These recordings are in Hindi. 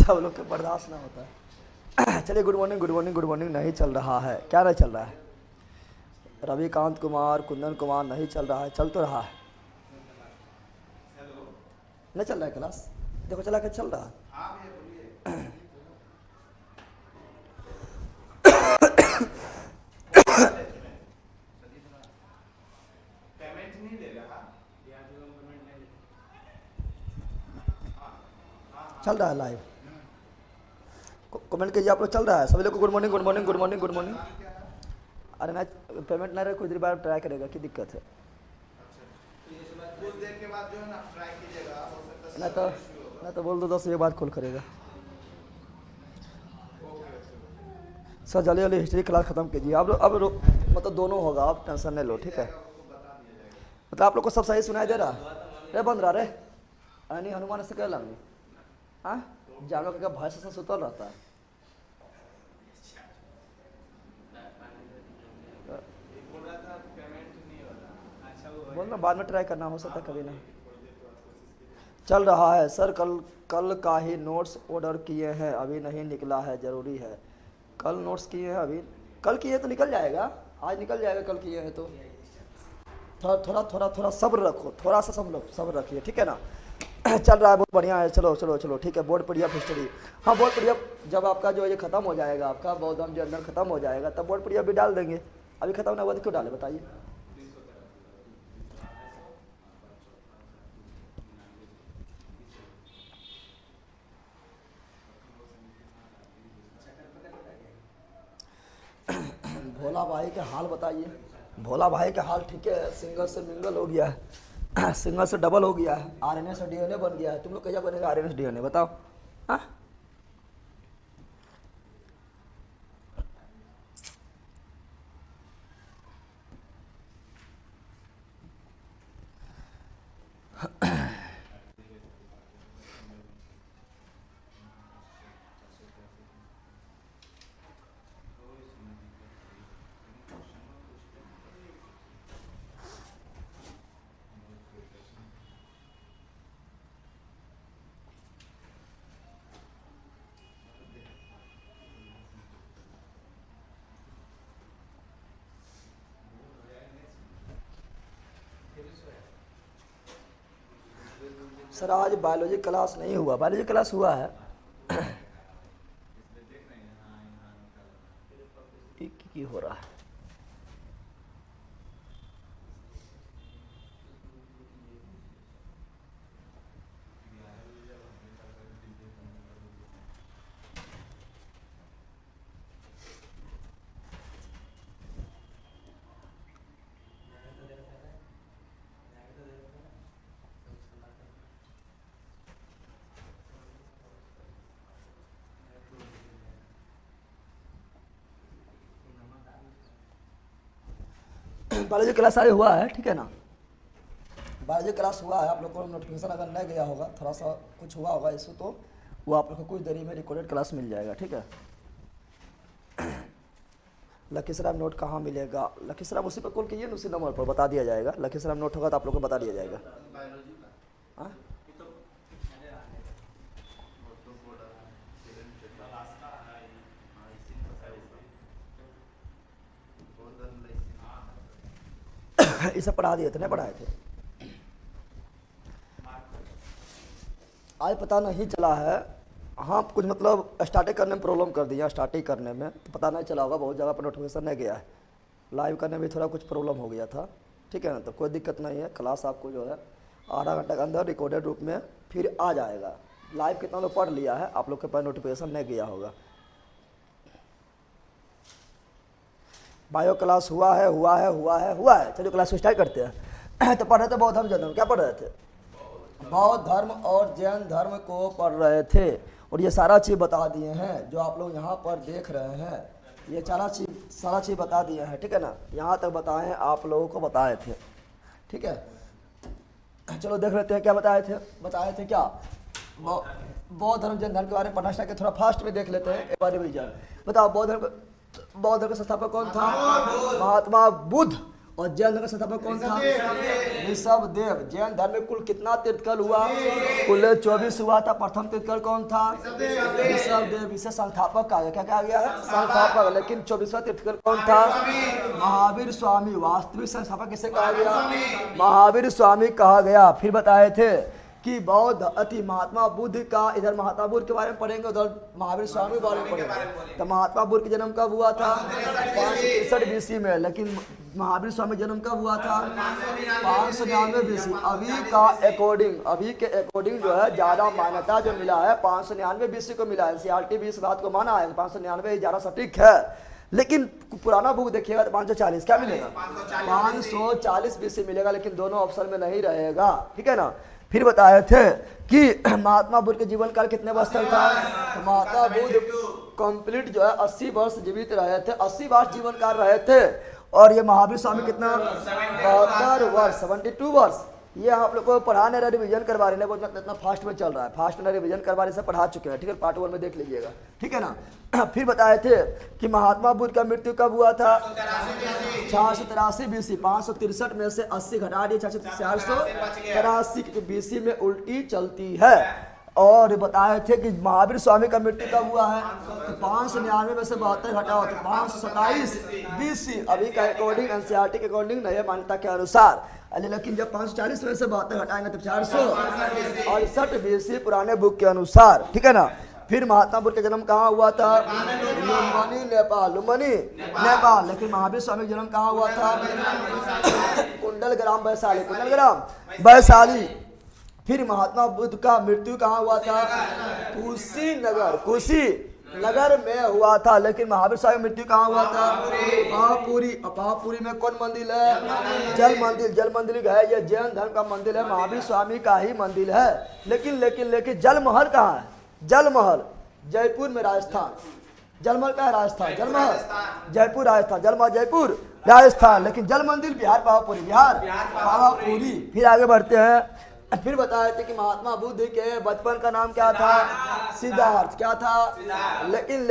सब लोग के बर्दाश्त ना होता है। चलिए, good morning good morning good morning नहीं चल रहा है, क्या नहीं चल रहा है? रविकांत कुमार, कुंदन कुमार नहीं चल रहा है, चल तो रहा है। नहीं चल रहा है क्लास? देखो चला के चल रहा है। चल रहा है लाइव। कमेंट कीजिए आप लोग, चल रहा है सभी लोग को good morning good morning good morning good morning. अरे ना, पेमेंट ना रहे कुछ देर बाद ट्राई करेगा, क्या दिक्कत है? कुछ देर के बाद जो है ना ट्राई कीजिएगा, हो सकता है ना तो ना तो बोल दो 10 बजे बाद कॉल करेगा। सर जल्दी जल्दी हिस्ट्री क्लास ख़त्म कीजिए आप लोग। अब मतलब दोनों होगा, आप टेंशन नहीं लो, ठीक है? मतलब आप लोग को सब सही सुनाई दे रहा रे? बंद रहा रे? नहीं हनुमान से कह लगे हाँ, जानवर का भय से सुतल रहता है। बोलना बाद में ट्राई करना, हो सकता है कभी ना। चल रहा है सर, कल कल का ही नोट्स ऑर्डर किए हैं, अभी नहीं निकला है, ज़रूरी है। कल नोट्स किए हैं, अभी कल किए तो निकल जाएगा, आज निकल जाएगा। कल किए हैं तो थोड़ा थोड़ा थोड़ा थोड़ा सब्र रखो, थोड़ा सा सब लोग सब्र रखिए, ठीक है ना? चल रहा है, बहुत बढ़िया है। चलो चलो चलो, ठीक है। बोर्ड पीडीएफ हिस्ट्री, हाँ बोर्ड पीडीएफ जब आपका जो ये खत्म हो जाएगा, आपका बौद्धम जो अंदर खत्म हो जाएगा, तब बोर्ड पीडीएफ भी डाल देंगे। अभी खत्म ना हुआ तो क्यों डाले बताइए? भोला भाई के हाल बताइए। भोला भाई के हाल ठीक है, सिंगल से मिंगल हो गया है, सिंगल से डबल हो गया है, आरएनए से डीएनए बन गया है। तुम लोग कैसा बनेगा आरएनए से डीएनए बताओ? हाँ, सर आज बायोलॉजी क्लास नहीं हुआ, बायोलॉजी क्लास हुआ है। की हो रहा है? बायोलॉजी क्लास आज हुआ है, ठीक है ना? बायोलॉजी क्लास हुआ है, आप लोग को नोटिफिकेशन अगर नहीं गया होगा, थोड़ा सा कुछ हुआ होगा इशू, तो वो आप लोग को कुछ देरी में रिकॉर्डेड क्लास मिल जाएगा, ठीक है? लखीसराय नोट कहाँ मिलेगा? लखीसराय उसी पर कॉल कीजिए, उसी नंबर पर बता दिया जाएगा। लखीसराय नोट होगा तो आप लोग को बता दिया जाएगा। हाँ, इसे पढ़ा दिए थे, नहीं पढ़ाए थे? आज पता नहीं चला है, हाँ कुछ मतलब स्टार्टिंग करने में प्रॉब्लम कर दिया, स्टार्टिंग करने में तो पता नहीं चला होगा, बहुत जगह पर नोटिफिकेशन नहीं गया है। लाइव करने में थोड़ा कुछ प्रॉब्लम हो गया था, ठीक है ना? तो कोई दिक्कत नहीं है, क्लास आपको जो है आधा घंटा के अंदर रिकॉर्डेड रूप में फिर आ जाएगा। लाइव कितना लोग पढ़ लिया है, आप लोग के पास नोटिफिकेशन नहीं गया होगा। बायो क्लास हुआ है हुआ है हुआ है हुआ है। चलिए क्लास स्टार्ट करते हैं। तो पढ़ रहे थे बौद्ध धर्म जैन धर्म, क्या पढ़ रहे थे? बौद्ध धर्म और जैन धर्म को पढ़ रहे थे, और ये सारा चीज़ बता दिए हैं जो आप लोग यहाँ पर देख रहे हैं। ये सारा चीज़ बता दिए हैं, ठीक है ना? यहाँ तक बताए आप लोगों को बताए थे, ठीक है? चलो देख लेते हैं क्या बताए थे क्या? बौद्ध धर्म जैन धर्म के बारे में पढ़ना स्टार्ट, थोड़ा फास्ट में देख लेते हैं एक बार रिवीजन। बताओ बौद्ध धर्म के संस्थापक कौन था? महात्मा बुद्ध। और जैन धर्म का संस्थापक कौन था? ऋषभदेव। जैन धर्म में कुल कितना तीर्थंकर हुआ? कुल 24 हुआ था। प्रथम तीर्थंकर कौन था? ऋषभदेव। इसे संस्थापक कहा गया। क्या कहा गया है? संस्थापक। लेकिन 24वां तीर्थंकर कौन था? महावीर स्वामी। वास्तविक संस्थापक किसे कहा गया? महावीर स्वामी कहा गया। फिर बताए थे कि बौद्ध अति महात्मा बुद्ध का, इधर महात्मा बुद्ध के बारे में पढ़ेंगे, उधर महावीर स्वामी के बारे में पढ़ेंगे। तो महात्मा बुद्ध का जन्म कब हुआ था? 563 BC में। लेकिन महावीर स्वामी जन्म कब हुआ था? 599 BC। अभी के अकॉर्डिंग जो है ज्यादा मान्यता जो मिला है 599 BC को मिला है। NCERT भी इस बात को माना है 599 ज्यादा सटीक है। लेकिन पुराना बुक देखिएगा तो 540 क्या मिलेगा? 540 BC मिलेगा। लेकिन दोनों ऑप्शन में नहीं रहेगा, ठीक है ना। फिर बताए थे कि महात्मा बुद्ध के जीवन काल कितने वर्ष तक था? तो महात्मा बुद्ध कंप्लीट जो है 80 वर्ष जीवित रहे थे, 80 वर्ष जीवन काल रहे थे। और ये महावीर स्वामी कितना? 72 वर्ष, 72 वर्ष। ये आप लोग को पढ़ाने रहे, रिविजन करवा रहे हैं। वो इतना फास्ट में चल रहा है, फास्ट में रिविजन करवा रहे से पढ़ा चुके हैं, ठीक है। पार्ट 1 में देख लीजिएगा, ठीक है ना। फिर बताए थे कि महात्मा बुद्ध का मृत्यु कब हुआ था? 483 BC। 563 में से 80 घटा दिए, 483 BC में उल्टी चलती है। और बताए थे कि महावीर स्वामी का मृत्यु कब हुआ है? तो 599 में से 72 घटाओ तो 527 BC। अभी का अकॉर्डिंग, NCERT के अकॉर्डिंग, नए मान्यता के अनुसार। लेकिन जब 540 में से 72 घटाएंगे तो 468 BC पुराने बुक के अनुसार, ठीक है ना। फिर महात्मा बुद्ध का जन्म कहाँ हुआ था? लुम्बिनी, नेपाल। लुम्बिनी, नेपाल। लेकिन महावीर स्वामी का जन्म कहाँ हुआ था? कुंडलग्राम, वैशाली। कुंडलग्राम, वैशाली। फिर महात्मा बुद्ध का मृत्यु कहाँ हुआ था? कुशीनगर, कुशीनगर में हुआ था। लेकिन महावीर स्वामी मृत्यु कहाँ हुआ था? अपापुरी। अपापुरी में कौन मंदिर है? जल मंदिर। जल मंदिर है, ये जैन धर्म का मंदिर है, महावीर स्वामी का ही मंदिर है। लेकिन जल महल कहाँ है? जल महल जयपुर में, राजस्थान। जलमहल का है राजस्थान, जलमहल जयपुर राजस्थान, जलमहल जयपुर राजस्थान। लेकिन जल मंदिर बिहार, पावापुरी, बिहार पावापुरी। फिर आगे बढ़ते हैं। फिर बताए थे कि महात्मा बुद्ध के बचपन का नाम क्या था? सिद्धार्थ। क्या था? लेकिन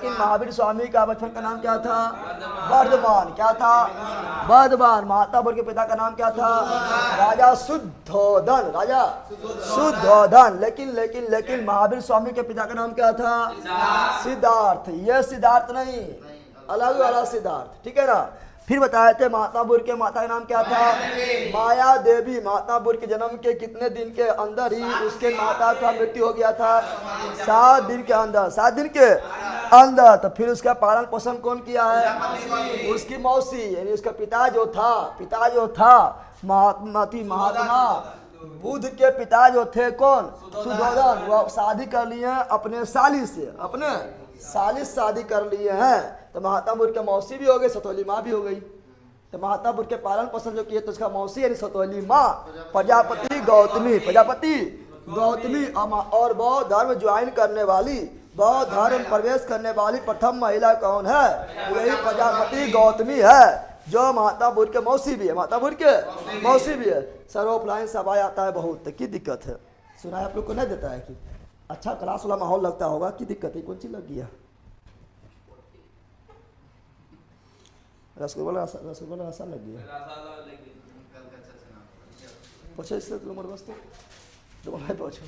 महावीर स्वामी का बचपन का नाम क्या था? वर्धमान। क्या था? वर्धमान। महात्मा बुद्ध के पिता का नाम क्या था? राजा शुद्धोधन, राजा शुद्धोधन। लेकिन महावीर स्वामी के पिता का नाम क्या था? सिद्धार्थ। ये सिद्धार्थ नहीं, अलग वाला सिद्धार्थ, ठीक है ना। फिर बताए थे महात्मा बुद्ध के माता का नाम क्या था? माया देवी। महात्मा बुद्ध के जन्म के कितने दिन के अंदर ही उसके माता का मृत्यु हो गया था? 7 दिन के अंदर, 7 दिन के अंदर। तो फिर उसका पालन पोषण कौन किया है? उसकी मौसी, यानी उसका पिता जो था महात्मा बुद्ध के पिता जो थे कौन? शुद्धोधन। वो शादी कर लिए हैं अपने साली से, अपने साली शादी कर लिए हैं। तो महात्मा बुद्ध के मौसी भी हो गई, सतोली माँ भी हो गई। तो महात्मा बुद्ध के पालन पोषण जो किए तो उसका मौसी यानी सतोली माँ प्रजापति गौतमी और बौद्ध धर्म ज्वाइन करने वाली, बौद्ध धर्म प्रवेश करने वाली प्रथम महिला कौन है? वही प्रजापति गौतमी है, जो महात्मा बुद्ध के मौसी भी है। महात्मा बुद्ध के मौसी भी है। सर ऑफलाइन सवाल आता है बहुत, तो की दिक्कत है? सुनाए आप लोग को नहीं देता है कि अच्छा क्लास वाला माहौल लगता होगा, की दिक्कत है? कौन चीज लग गया? रसगुल्ला आसान लग गया। पूछो इससे तुम बस तुम पूछो।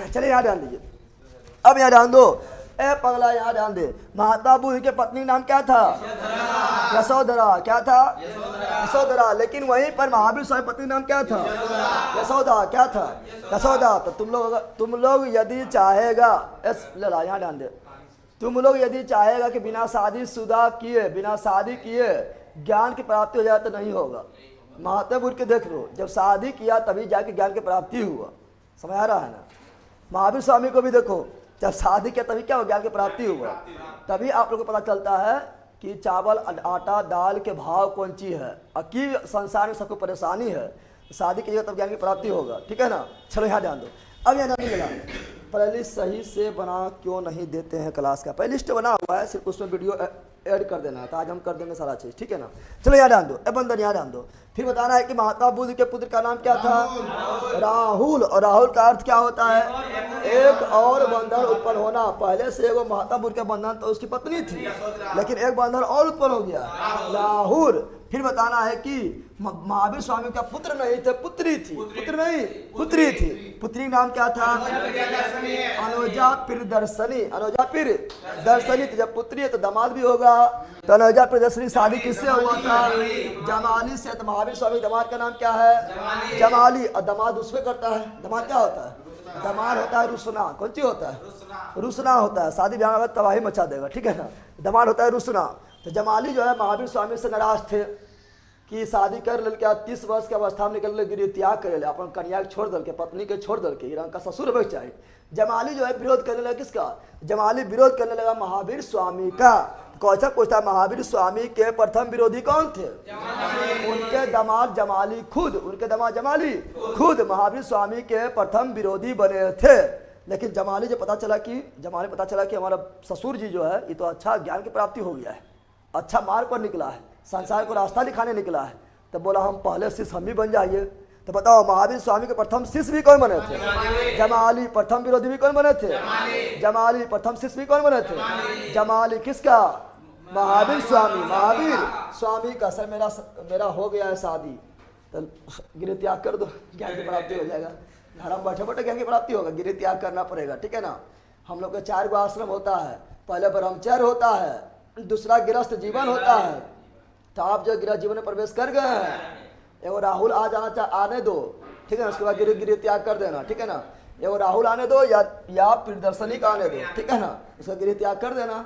चलिए यहाँ ध्यान दीजिए। अब यहाँ ध्यान दो, ए पगला यहाँ ध्यान दे। महात्मा बुद्ध के पत्नी नाम क्या था? यशोधरा। क्या था? यशोधरा। लेकिन वहीं पर महावीर स्वामी पत्नी नाम क्या था? यशोदा। क्या था? यशोदा। तो तुम लोग यदि चाहेगा, यहाँ ध्यान दे, तुम लोग यदि चाहेगा कि बिना शादी किए ज्ञान की प्राप्ति हो जाए तो नहीं होगा। महात्मा बुद्ध के देख लो, जब शादी किया तभी जाके ज्ञान की प्राप्ति हुआ। समझ आ रहा है ना। महावीर स्वामी को भी देखो, जब शादी किया तभी क्या हो? ज्ञान की प्राप्ति हुआ। तभी आप लोग को पता चलता है कि चावल आटा दाल के भाव कौन चीज है, कि संसार में सबको परेशानी है। शादी कीजिएगा तब ज्ञान की प्राप्ति होगा, ठीक है ना। चलो यहाँ ध्यान दो। अब यहाँ ध्यान प्लेलिस्ट सही से बना क्यों नहीं देते हैं क्लास का? प्लेलिस्ट बना हुआ है, सिर्फ उसमें वीडियो ऐड कर देना है, तो आज हम कर देंगे सारा चीज़, ठीक है ना। चलो यहाँ डाल दो, ए बंदर यहाँ डाल दो। फिर बताना है कि महात्मा बुद्ध के पुत्र का नाम क्या था? राहुल। और राहुल का अर्थ क्या होता है? एक और बंधन उत्पन्न होना। पहले से एगो महात्मा बुद्ध का बंधन तो उसकी पत्नी थी, लेकिन एक बंधन और उत्पन्न हो गया, राहुल। फिर बताना है कि महावीर स्वामी का पुत्र नहीं थे, पुत्री थी। पुत्र नहीं, पुत्री थी। पुत्री का नाम क्या था? अनुजा प्रियदर्शनी। अनुजा प्रियदर्शनी। तो जब पुत्री है तो दामाद भी होगा। तो अनुजा प्रियदर्शनी शादी किससे हुआ था? जमाली से। तो महावीर स्वामी दामाद का नाम क्या है? जमाली। और दामाद उसमें करता है, दामाद क्या होता है? दामाद होता है रुसना। कौन सी होता है? रुसना होता है। शादी ब्याह में तबाही मचा देगा, ठीक है ना। दामाद होता है रुसना। तो जमाली जो है महावीर स्वामी से नाराज थे कि शादी कर ले, क्या 30 वर्ष के अवस्था में निकल गिरी त्याग करे ले, अपन कन्या छोड़ दल के, पत्नी के छोड़ दल के, का ससुर बच जाए। जमाली जो है विरोध करने लगा, किसका? जमाली विरोध करने लगा महावीर स्वामी का। कौशल पूछता महावीर स्वामी के प्रथम विरोधी कौन थे? उनके दामाद जमाली खुद। उनके दामाद जमाली खुद महावीर स्वामी के प्रथम विरोधी बने थे। लेकिन जमाली जो पता चला कि हमारा ससुर जी जो है ये तो अच्छा ज्ञान की प्राप्ति हो गया है, अच्छा मार्ग पर निकला है, संसार को रास्ता दिखाने निकला है, तो बोला हम पहले शिष्य हम भी बन जाइए। तो बताओ महावीर स्वामी के प्रथम शिष्य भी कौन बने थे? जमाली। प्रथम विरोधी भी कौन बने थे? जमाली। प्रथम शिष्य भी कौन बने थे? जमाली। किसका? महावीर स्वामी। महावीर स्वामी का सर मेरा हो गया है शादी, तो गिर त्याग कर दो, ज्ञान की प्राप्ति हो जाएगा। घर में बैठे बैठे ज्ञान की प्राप्ति होगा, गिर त्याग करना पड़ेगा, ठीक है ना। हम लोग का 4 गो आश्रम होता है, पहले ब्रह्मचर्य होता है, दूसरा गृहस्थ जीवन होता है। तो आप जो गृहस्थ जीवन में प्रवेश कर गए हैं, एगो राहुल आ जाना आने दो, ठीक है ना। उसके बाद गिर त्याग कर देना, ठीक है ना। एगो राहुल आने दो या प्रियदर्शनी का आने दो, ठीक है ना। उसका गृह त्याग कर देना।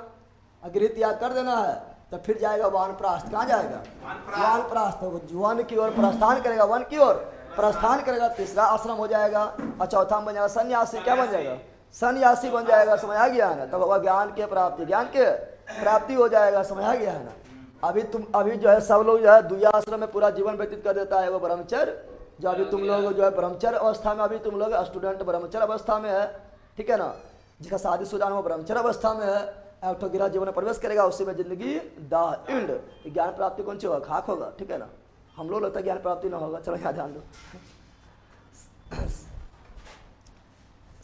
गृह त्याग कर देना है तो फिर जाएगा वानप्रस्थ। कहाँ जाएगा? वानप्रस्थ। वन की ओर प्रस्थान करेगा, वन की ओर प्रस्थान करेगा। तीसरा आश्रम हो जाएगा और चौथा बन जाएगा सन्यासी। क्या बन जाएगा? सन्यासी बन जाएगा। समझ आ गया है ना। तब होगा ज्ञान के प्राप्ति हो जाएगा। समझ आ गया है ना। अभी जो है सब लोग जो है द्वितीय आश्रम में पूरा जीवन व्यतीत कर देता है, वो ब्रह्मचर्य। जो अभी तुम लोग जो है ब्रह्मचर्य अवस्था में, अभी तुम लोग स्टूडेंट ब्रह्मचर्य अवस्था में है, ठीक है ना। जिसका शादीशुदा वो ब्रह्मचर्य अवस्था में है, तो गिरा जीवन में प्रवेश करेगा, उसी में जिंदगी द एंड। ज्ञान प्राप्ति कौन सी होगा? खाक होगा, ठीक है ना। हम लोग लगता है ज्ञान प्राप्ति ना होगा। चलो यहाँ ध्यान दो।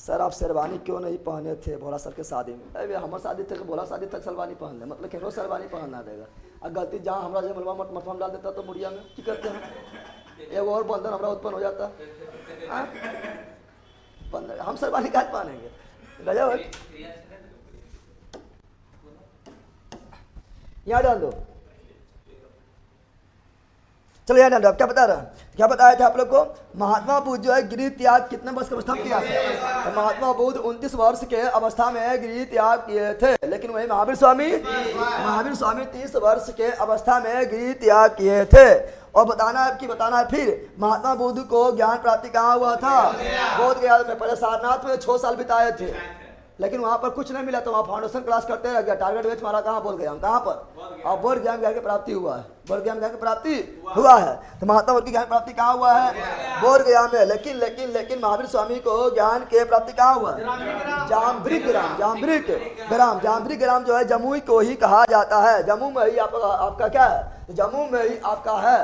सर आप शेरवानी क्यों नहीं पहने थे भोला सर के शादी में? अरे हमारे शादी थे, भोला शादी तक शेरवानी पहन ले, मतलब केनो शेरवानी पहनना देगा। और गलती जहाँ हमारा जो मलवा मटमफम डाल देता तो मुड़िया में की करते हैं, एक और बंधन हमारा उत्पन्न हो जाता। बंधन हम शेरवानी क्या पहनेंगे? गजब। यहाँ डाल दो। चलो यहाँ डाल दो। क्या बता रहा? क्या बताया था आप लोग को? महात्मा बुद्ध जो है गृह त्याग कितने वर्ष की अवस्था में किया था? तो महात्मा बुद्ध 29 वर्ष के अवस्था में गृह त्याग किए थे। लेकिन वही महावीर स्वामी 30 वर्ष के अवस्था में गृह त्याग किए थे। और बताना है फिर महात्मा बुद्ध को ज्ञान प्राप्ति कहाँ हुआ था? बोध गया में। पहले सारनाथ में 6 साल बिताए थे, लेकिन वहाँ पर कुछ नहीं मिला, तो वहाँ फाउंडेशन क्लास करते रह गया। टारगेट बेच मारा, कहाँ बोल गया हम? कहाँ पर? और बोध ज्ञान की प्राप्ति हुआ है। बोध ज्ञान की प्राप्ति हुआ है। तो महात्मा बुद्ध की ज्ञान प्राप्ति कहाँ हुआ है? बोध गया में। लेकिन महावीर स्वामी को ज्ञान के प्राप्ति कहाँ हुआ? जाम्बरी ग्राम जो है जमुई को ही कहा जाता है। जम्मू में ही आपका क्या है? जम्मू में ही आपका है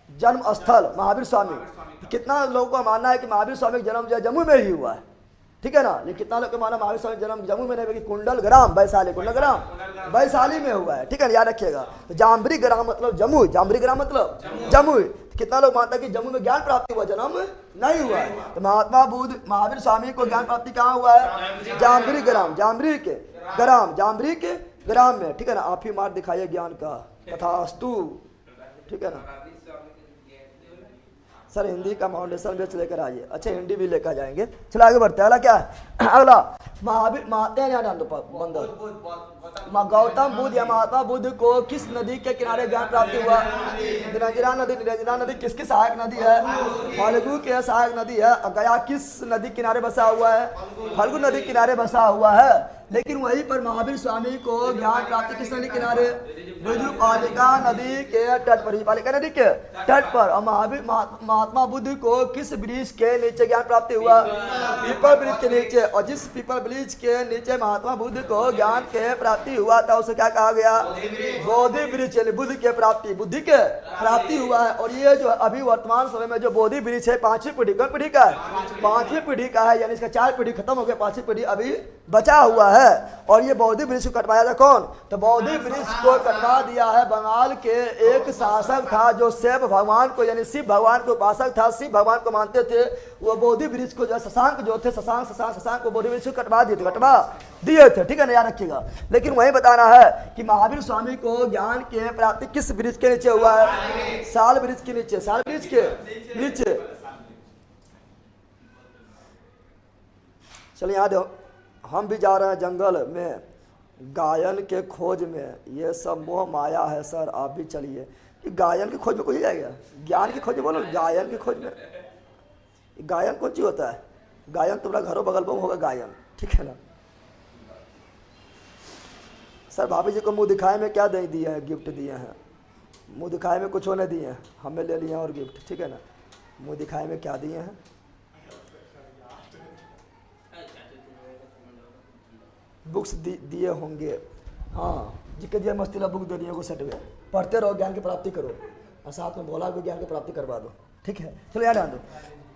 जन्म स्थल महावीर स्वामी। कितना लोगों का मानना है कि महावीर स्वामी का जन्म जो है जम्मू में ही हुआ है, ठीक है ना। लेकिन कितना लोग का माना महावीर स्वामी जन्म जम्मू में नहीं, कुंडल ग्राम वैशाली में हुआ है, ठीक है, याद रखिएगा। तो जाम्बरी ग्राम मतलब जम्मू, जाम्बरी ग्राम मतलब जम्मू। कितना लोग मानता है कि जम्मू में ज्ञान प्राप्ति हुआ, जन्म नहीं हुआ है। तो महात्मा बुद्ध महावीर स्वामी को ज्ञान प्राप्ति कहाँ हुआ है? जाम्बरी के ग्राम में, ठीक है ना। आप ही मार्ग दिखाइए ज्ञान का, तथास्तु, ठीक है ना। सर हिंदी का फाउंडेशन बेच लेकर आइए। अच्छा हिंदी भी लेकर जाएंगे। चलो आगे बढ़ते हैं। अगला क्या है? अगला महावीर गौतम बुद्ध या महात्मा बुद्ध को किस नदी के किनारे ज्ञान प्राप्ति हुआ? निरंजना नदी किसकी सहायक नदी है? फल्गु की सहायक नदी है। गया किस नदी किनारे बसा हुआ है? फल्गु नदी किनारे बसा हुआ है। लेकिन वहीं पर महावीर स्वामी को ज्ञान प्राप्ति किस नदी किनारे, पालिका नदी के तट पर, पालिका नदी के तट पर। और महावीर महात्मा बुद्ध को किस वृक्ष के नीचे ज्ञान प्राप्ति हुआ, पीपल वृक्ष के नीचे। और जिस पीपल वृक्ष के नीचे महात्मा बुद्ध को ज्ञान के प्राप्ति हुआ था उसे क्या कहा गया, बोधि वृक्ष, यानी बुद्ध के प्राप्ति, बुद्धि के प्राप्ति हुआ है। और ये जो अभी वर्तमान समय में जो बोधि वृक्ष है 5वीं पीढ़ी, कौन पीढ़ी का है, 5वीं पीढ़ी का है, यानी इसका 4 पीढ़ी खत्म हो गया, 5वीं पीढ़ी अभी बचा हुआ है। और ये बोधि वृक्ष को कटवाया था कौन, तो बोधि वृक्ष को कटवा दिया है बंगाल के एक शासक था जो शिव भगवान को, यानी शिव भगवान के उपासक था, शिव भगवान को मानते थे। वो बोधि वृक्ष को जो शशांक जो थे, शशांक को बोधि वृक्ष को कटवा दिए थे, ठीक है ना, याद रखिएगा। लेकिन वही बताना है कि महावीर स्वामी को ज्ञान के प्राप्ति किस वृक्ष के नीचे हुआ है, साल वृक्ष के नीचे, साल वृक्ष के नीचे। चलिए यहाँ देखो, हम भी जा रहे हैं जंगल में गायन के खोज में, ये सब मोह माया है सर, आप भी चलिए। कि गायन की खोज में कोई जाएगा, ज्ञान की खोज में बोलो, गायन की खोज में। गायन कौन चीज होता है, गायन तुम्हारा घरों बगल में होगा गायन, ठीक है ना। सर भाभी जी को मुंह दिखाए में क्या दे दिए हैं, गिफ्ट दिए हैं, मुंह दिखाए में कुछ होने दिए हैं, हमें ले लिए और गिफ्ट, ठीक है ना। मुंह दिखाए में क्या दिए हैं, बुक्स दिए होंगे, हाँ जिसके दिया मस्तीला बुक दे दिए को सेट में, पढ़ते रहो, ज्ञान की प्राप्ति करो, और साथ में भोला को ज्ञान की प्राप्ति करवा दो, ठीक है। चलो याद ध्यान दो,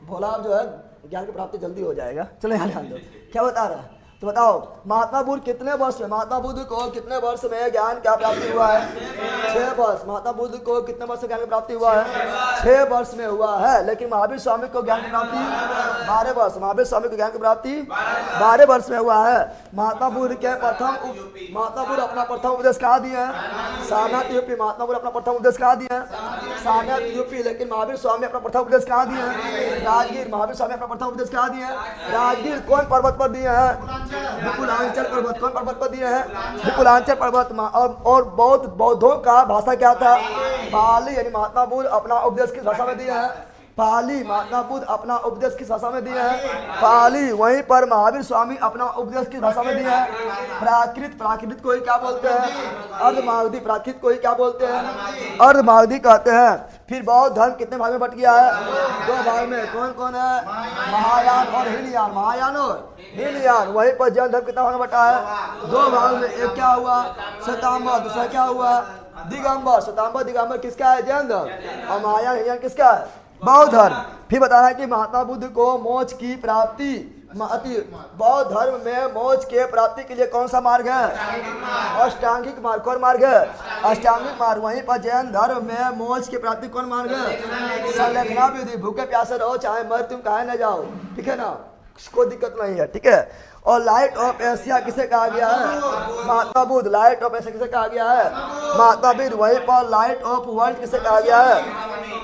भोला जो है ज्ञान की प्राप्ति जल्दी हो जाएगा। चलो याद ध्यान दो, क्या बता रहा है, तो बताओ महात्मा बुद्ध कितने वर्ष में, महात्मा बुद्ध को कितने वर्ष में ज्ञान का प्राप्ति हुआ है, 6 वर्ष। महात्मा बुद्ध को कितने वर्ष में ज्ञान की प्राप्ति हुआ है, 6 वर्ष में हुआ है। लेकिन महावीर स्वामी को ज्ञान की प्राप्ति 12 वर्ष, महावीर स्वामी को ज्ञान की प्राप्ति 12 वर्ष में हुआ है। महात्मा बुद्ध के महात्मा बुद्ध अपना प्रथम उपदेश कहाँ दिए हैं, सारनाथ यूपी। महात्मा बुद्ध अपना प्रथम उपदेश कहाँ दिए हैं, सारनाथ यूपी। लेकिन महावीर स्वामी अपना प्रथम उपदेश कहाँ दिए हैं, राजगीर। महावीर स्वामी अपना प्रथम उपदेश कहाँ दिए हैं, राजगीर। कौन पर्वत पर दिए हैं, विपुलांचल पर्वत। कौन पर्वत पर दिए हैं, विपुलांचल पर्वत। और बौद्धों का भाषा क्या था, पाली, यानी महात्मा बुद्ध अपना उपदेश किस भाषा में दिए हैं, पाली। महात्मा बुद्ध अपना उपदेश किस भाषा में दिए हैं, पाली। वहीं पर महावीर स्वामी अपना उपदेश किस भाषा में दिए हैं, प्राकृत। प्राकृत को ही क्या बोलते हैं, अर्धमागधी। प्राकृत को ही क्या बोलते हैं, अर्धमागधी कहते हैं। फिर बौद्ध धर्म कितने भाग में बट गया है, 2 भाग में। कौन कौन है, महायान और हीनयान, महायान और हीनयान। वहीं पर जैन धर्म कितना भाग में बटा है, 2 भाग में। एक क्या हुआ, श्वेतांबर, दूसरा क्या हुआ, दिगंबर। श्वेतांबर दिगंबर किसका है, जैन धर्म। और महायान हीनयान किसका है, बौद्ध धर्म। फिर बताना है कि महात्मा बुद्ध को मोक्ष की प्राप्ति, बौद्ध धर्म में मोक्ष के प्राप्ति के लिए कौन सा मार्ग है, अष्टांगिक मार्ग। कौन मार्ग है, अष्टांगिक मार्ग। वहीं पर जैन धर्म में मोक्ष की प्राप्ति कौन मार्ग है, संलेखना विधि। भूखे प्यासे रहो चाहे मर तुम कहे न जाओ, ठीक है ना, कोई दिक्कत नहीं है, ठीक है। और लाइट ऑफ एशिया किसे कहा गया है, Mahatma Buddha. Light of Asia किसे कहा गया है, महात्मा बुद्ध। वहीं पर लाइट ऑफ वर्ल्ड किसे कहा गया है,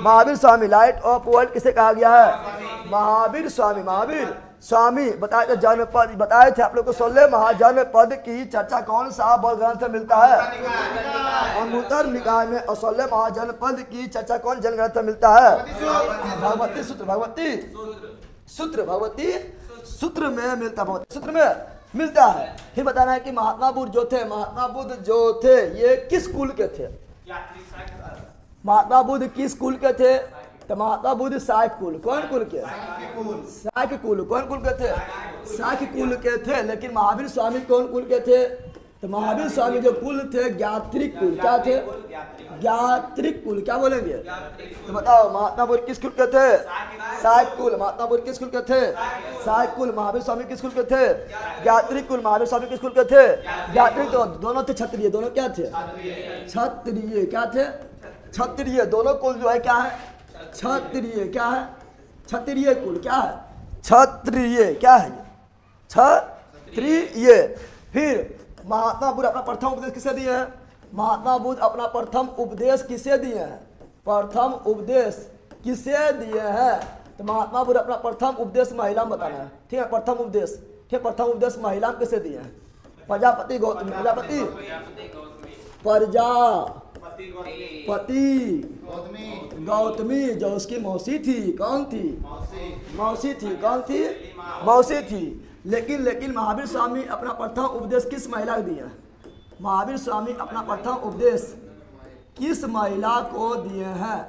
Mahavir Swami. Light of world किसे कहा गया है, महावीर स्वामी। महावीर स्वामी बताए थे, जन्म पद बताए थे आप लोग को। 16 महाजन्म पद की चर्चा कौन सा बौद्ध ग्रंथ में मिलता है, अंगुत्तर निकाय में। और 16 महाजन्म पद की चर्चा कौन जैन ग्रंथ में मिलता है, भगवती सूत्र। भगवती सूत्र, भगवती सूत्र में मिलता, भगवती सूत्र में मिलता है। फिर बताना है कि महात्मा बुद्ध जो थे, महात्मा बुद्ध जो थे ये किस कुल के थे, महात्मा बुद्ध किस कुल के थे, तो महात्मा बुद्ध शाक्य कुल। कौन कुल के, शाक्य कुल। कौन कुल के थे, शाक्य कुल के थे। लेकिन महावीर स्वामी कौन कुल के थे, तो महावीर स्वामी जो कुल थे ज्ञात्रिक कुल। क्या थे, ज्ञात्रिक कुल। क्या बोलेंगे, तो बताओ महात्मा बुद्ध किस कुल के थे, शाक्य कुल। महात्मा बुद्ध किस कुल के थे, शाक्य कुल। महावीर स्वामी किस कुल के थे, ज्ञात्रिक कुल। महावीर स्वामी किस कुल के थे, ज्ञात्रिक। तो दोनों थे क्षत्रिय, दोनों क्या थे, क्षत्रिय। क्या थे, क्षत्रिय। दोनों कुल जो है क्या है, क्षत्रिय। क्या है, क्षत्रिय कुल। क्या है, क्षत्रिय। क्या है, क्षत्रिय। फिर महात्मा बुद्ध अपना प्रथम उपदेश किसे दिए हैं, महात्मा बुद्ध अपना प्रथम उपदेश किसे दिए हैं, प्रथम उपदेश किसे दिए हैं, तो महात्मा बुद्ध अपना प्रथम उपदेश महिला में बताना है, ठीक है। प्रथम उपदेश, ठीक, प्रथम उपदेश महिला में किसे दिए हैं, प्रजापति गौतमी। प्रजापति, प्रजापति गौतमी, जो उसकी मौसी थी। कौन थी, मौसी थी। कौन थी, मौसी थी। लेकिन महावीर स्वामी अपना प्रथम उपदेश किस महिला को दिए? महावीर स्वामी अपना प्रथम उपदेश किस महिला को दिए हैं?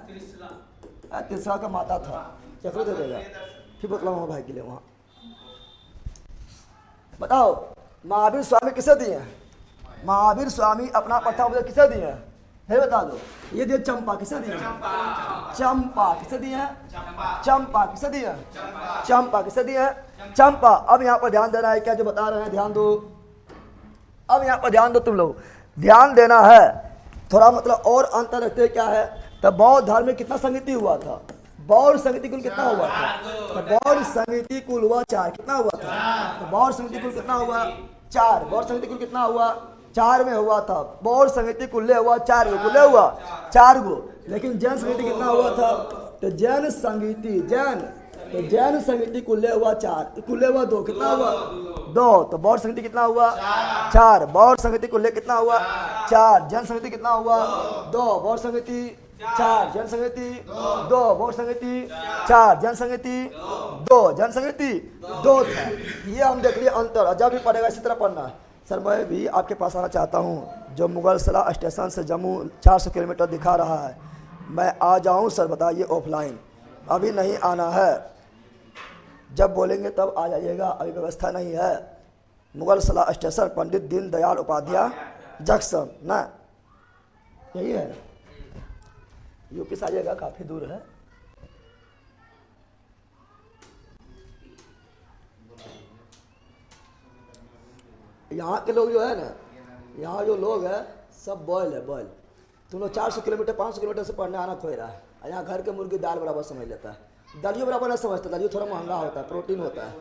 तीसरा का माता था, चक्र दे देगा, फिर बतलाऊंगा भाई के लिए वहां। बताओ महावीर स्वामी किसे दिए? महावीर स्वामी अपना प्रथम उपदेश किसे दिए? है बता दो। ये दिए चंपा, किसे दिए? चंपा किसे दिए? चंपा किसे दिए? चंपा किसे दिए? चंपा। अब यहाँ पर ध्यान देना है, क्या जो बता रहे हैं ध्यान दो। अब यहाँ पर ध्यान दो, तुम लोग ध्यान देना है थोड़ा, मतलब और अंतर रखते क्या है। तब बौद्ध धर्म में कितना संगीति हुआ था? बौद्ध संगीति कुल कितना हुआ था? तो बौद्ध संगीति कुल हुआ 4। कितना हुआ था? तो बौद्ध संगीति कुल कितना हुआ? 4। बौद्ध संगीति कुल कितना हुआ? 4 में हुआ था। बौद्ध संगीति कुल्ले हुआ 4 गो, कुल्ले हुआ 4 गो। लेकिन जैन संगीति कितना हुआ था? तो जैन संगीति जैन संगीति कुल्ले हुआ 4, कुल्ले हुआ 2। कितना हुआ? 2। तो बौद्ध संगीति कितना हुआ? 4। बौद्ध संगीति कुल्ले कितना हुआ? 4। जैन संगीति कितना हुआ? 2। बौद्ध संगीति 4। जैन संगीति 2। बौद्ध संगीति 4। जैन संगीति 2। जैन संगीति 2 था। ये हम देख लिए अंतर। जब भी पढ़ेगा इसी तरह पढ़ना। सर मैं भी आपके पास आना चाहता हूँ, जो मुगलसराय स्टेशन से जम्मू 400 किलोमीटर दिखा रहा है, मैं आ जाऊँ सर? बताइए ऑफलाइन, अभी नहीं आना है, जब बोलेंगे तब आ जाइएगा, अभी व्यवस्था नहीं है। मुगलसराय स्टेशन, पंडित दीनदयाल उपाध्याय जंक्शन ना, यही है। यूपी से आइएगा, काफ़ी दूर है। यहाँ के लोग जो है ना, यहाँ जो लोग हैं सब बॉयल है, बॉयल। तुम लोग 400 किलोमीटर 500 किलोमीटर से पढ़ने आना खोए रहा है। यहाँ घर के मुर्गी दाल बराबर समझ लेता है, दलियो बराबर नहीं समझता। दलियो थोड़ा महंगा होता है, प्रोटीन होता है,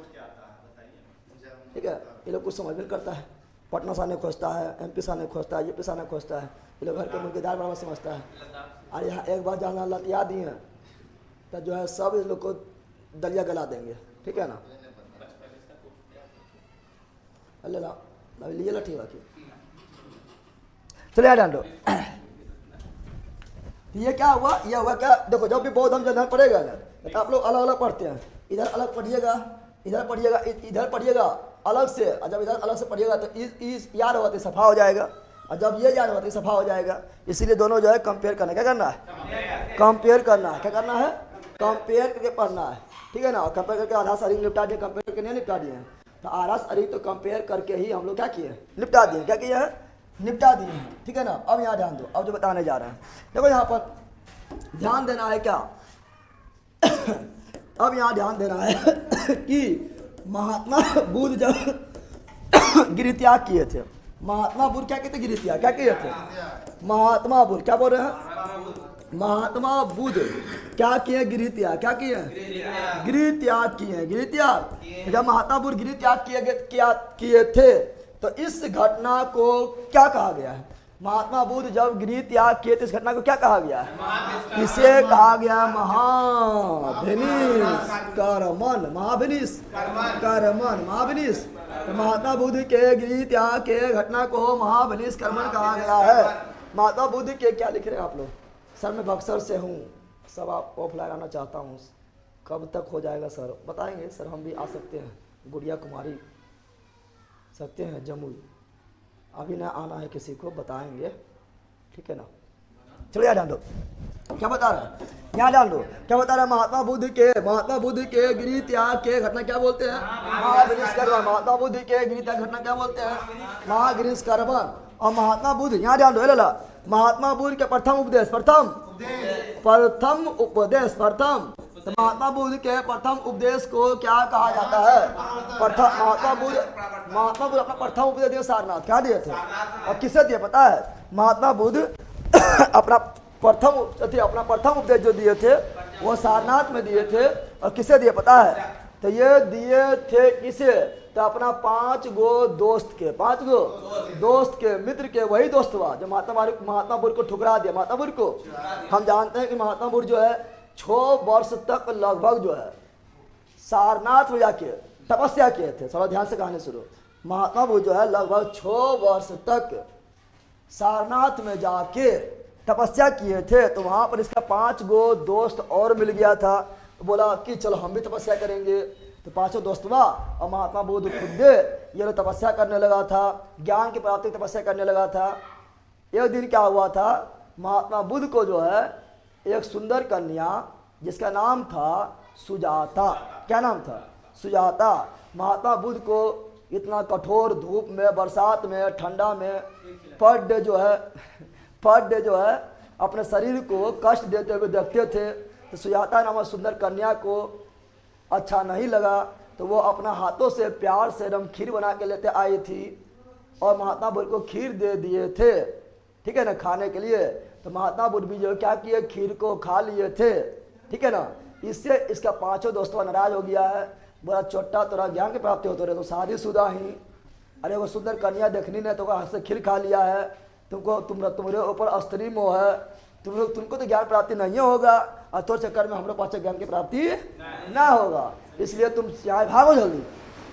ठीक है। ये लोग कुछ समझ नहीं करता है। पटना से आने खोजता है, MP से आने खोजता है, UP से आने खोजता है। ये लोग घर के मुर्गी दाल बराबर समझता है। और यहाँ एक बार जहाँ लतिया दी हैं तो जो है सब इस लोग को दलिया गला देंगे, ठीक है ना। अल्लाह लिए लठी बाकी चले डाल दो। ये क्या हुआ? ये हुआ क्या? देखो जब भी बौद्ध धर्म जहाँ पढ़ेगा ना, तो आप लोग अलग अलग पढ़ते हैं। इधर अलग पढ़िएगा, इधर पढ़िएगा, इधर पढ़िएगा अलग से। और जब इधर अलग से पढ़िएगा तो इस याद होते सफ़ा हो जाएगा, और जब ये याद होते सफ़ा हो जाएगा। इसीलिए दोनों जो है कंपेयर करना। क्या करना है? कंपेयर करना है। क्या करना है? कंपेयर करके पढ़ना है, ठीक है ना। कंपेयर करके आधा शरीर निपटा दिए, कंपेयर करके नहीं निपटा दिए हैं। तो आधा शरीर तो कंपेयर करके ही हम लोग क्या किए? निपटा दिए। क्या किया है? निपटा दिए हैं, ठीक है ना। अब यहाँ ध्यान दो, अब जो बताने जा रहे हैं देखो, यहाँ पर ध्यान देना है क्या। अब यहाँ ध्यान देना है कि महात्मा बुद्ध जब गिरित्याग किए थे, महात्मा बुद्ध क्या कहते? गिरित्याग। क्या किए थे? महात्मा बुद्ध क्या बोल रहे हैं? महात्मा बुद्ध क्या किए? गिरित्याग। क्या किए? गिरित्याग किए। गिरित्याग। जब महात्मा बुद्ध गिरित्याग किए थे तो इस घटना को क्या कहा गया है? महात्मा बुद्ध जब गिरित्याग किए थे इस घटना को क्या कहा गया है? इसे कहा गया महाभिनिष कर्मण। महाभिनिष कर्मण, महाभिनिष। तो महात्मा बुद्ध के गिरित्याग के घटना को महाभिनिष कर्मण कहा गया है। महात्मा बुद्ध के क्या लिख रहे हैं आप लोग? सर मैं बक्सर से हूँ, सब आप ऑफलाइन आना चाहता हूँ, कब तक हो जाएगा सर? बताएंगे सर, हम भी आ सकते हैं, गुड़िया कुमारी सकते हैं जमुई, अभी ना आना है किसी को, बताएंगे, ठीक है ना। चलो यहाँ डाल दो, क्या बता रहा है? यहाँ डाल दो, क्या बता रहा है? महात्मा बुद्ध के गिरित्याग के घटना क्या बोलते हैं? महाभिनिष कर्मण। महात्मा बुद्ध के गिरित्याग घटना क्या बोलते हैं? महाभिनिष कर्मण। और महात्मा बुद्ध, यहाँ ध्यान दो, ला महात्मा बुद्ध के प्रथम उपदेश, प्रथम तो महात्मा बुद्ध के प्रथम उपदेश को क्या कहा जाता है? महात्मा बुद्ध अपना प्रथम उपदेश दिए सारनाथ। क्या दिए थे और किसे दिए पता है? महात्मा बुद्ध अपना प्रथम उपदेश जो दिए थे वो सारनाथ में दिए थे। और किसे दिए पता है? तो ये दिए थे किसे? तो अपना 5 गो दोस्त के, 5 गो दोस्त के, मित्र के, वही दोस्त हुआ जो महात्मा बुद्ध को ठुकरा दिया। महात्मा बुद्ध को हम जानते हैं कि महात्मा बुद्ध जो है 6 वर्ष तक लगभग जो है सारनाथ में जाके तपस्या किए थे। थोड़ा ध्यान से कहानी सुनो। महात्मा बुद्ध जो है लगभग 6 वर्ष तक सारनाथ में जाके तपस्या किए थे। तो वहां पर इसका 5 गो दोस्त और मिल गया था, बोला कि चलो हम भी तपस्या करेंगे। तो पांचों दोस्त हुआ और महात्मा बुद्ध खुद ये लोग तपस्या करने लगा था, ज्ञान की प्राप्ति की तपस्या करने लगा था। एक दिन क्या हुआ था, महात्मा बुद्ध को जो है एक सुंदर कन्या जिसका नाम था सुजाता, क्या नाम था, सुजाता, महात्मा बुद्ध को इतना कठोर धूप में, बरसात में, ठंडा में पर डे जो है अपने शरीर को कष्ट देते हुए देखते थे। तो सुजाता नामक सुंदर कन्या को अच्छा नहीं लगा, तो वो अपना हाथों से प्यार से एकदम खीर बना के लेते आई थी और महात्मा बुद्ध को खीर दे दिए थे, ठीक है ना, खाने के लिए। तो महात्मा बुद्ध भी जो क्या किए, खीर को खा लिए थे, ठीक है ना। इससे इसका पांचों दोस्तों नाराज हो गया है, बोला चोट्टा तोरा ज्ञान की प्राप्ति होते रहे तो शादीशुदा ही, अरे वो सुंदर कन्या देखनी नहीं तो हाथ से खीर खा लिया है, तुम्हारे ऊपर स्त्री मोह है, तुमको तो ज्ञान प्राप्ति नहीं होगा और तो चक्कर में हम लोग पांचों ज्ञान की प्राप्ति ना होगा, इसलिए तुम चाहे भागो जल्दी।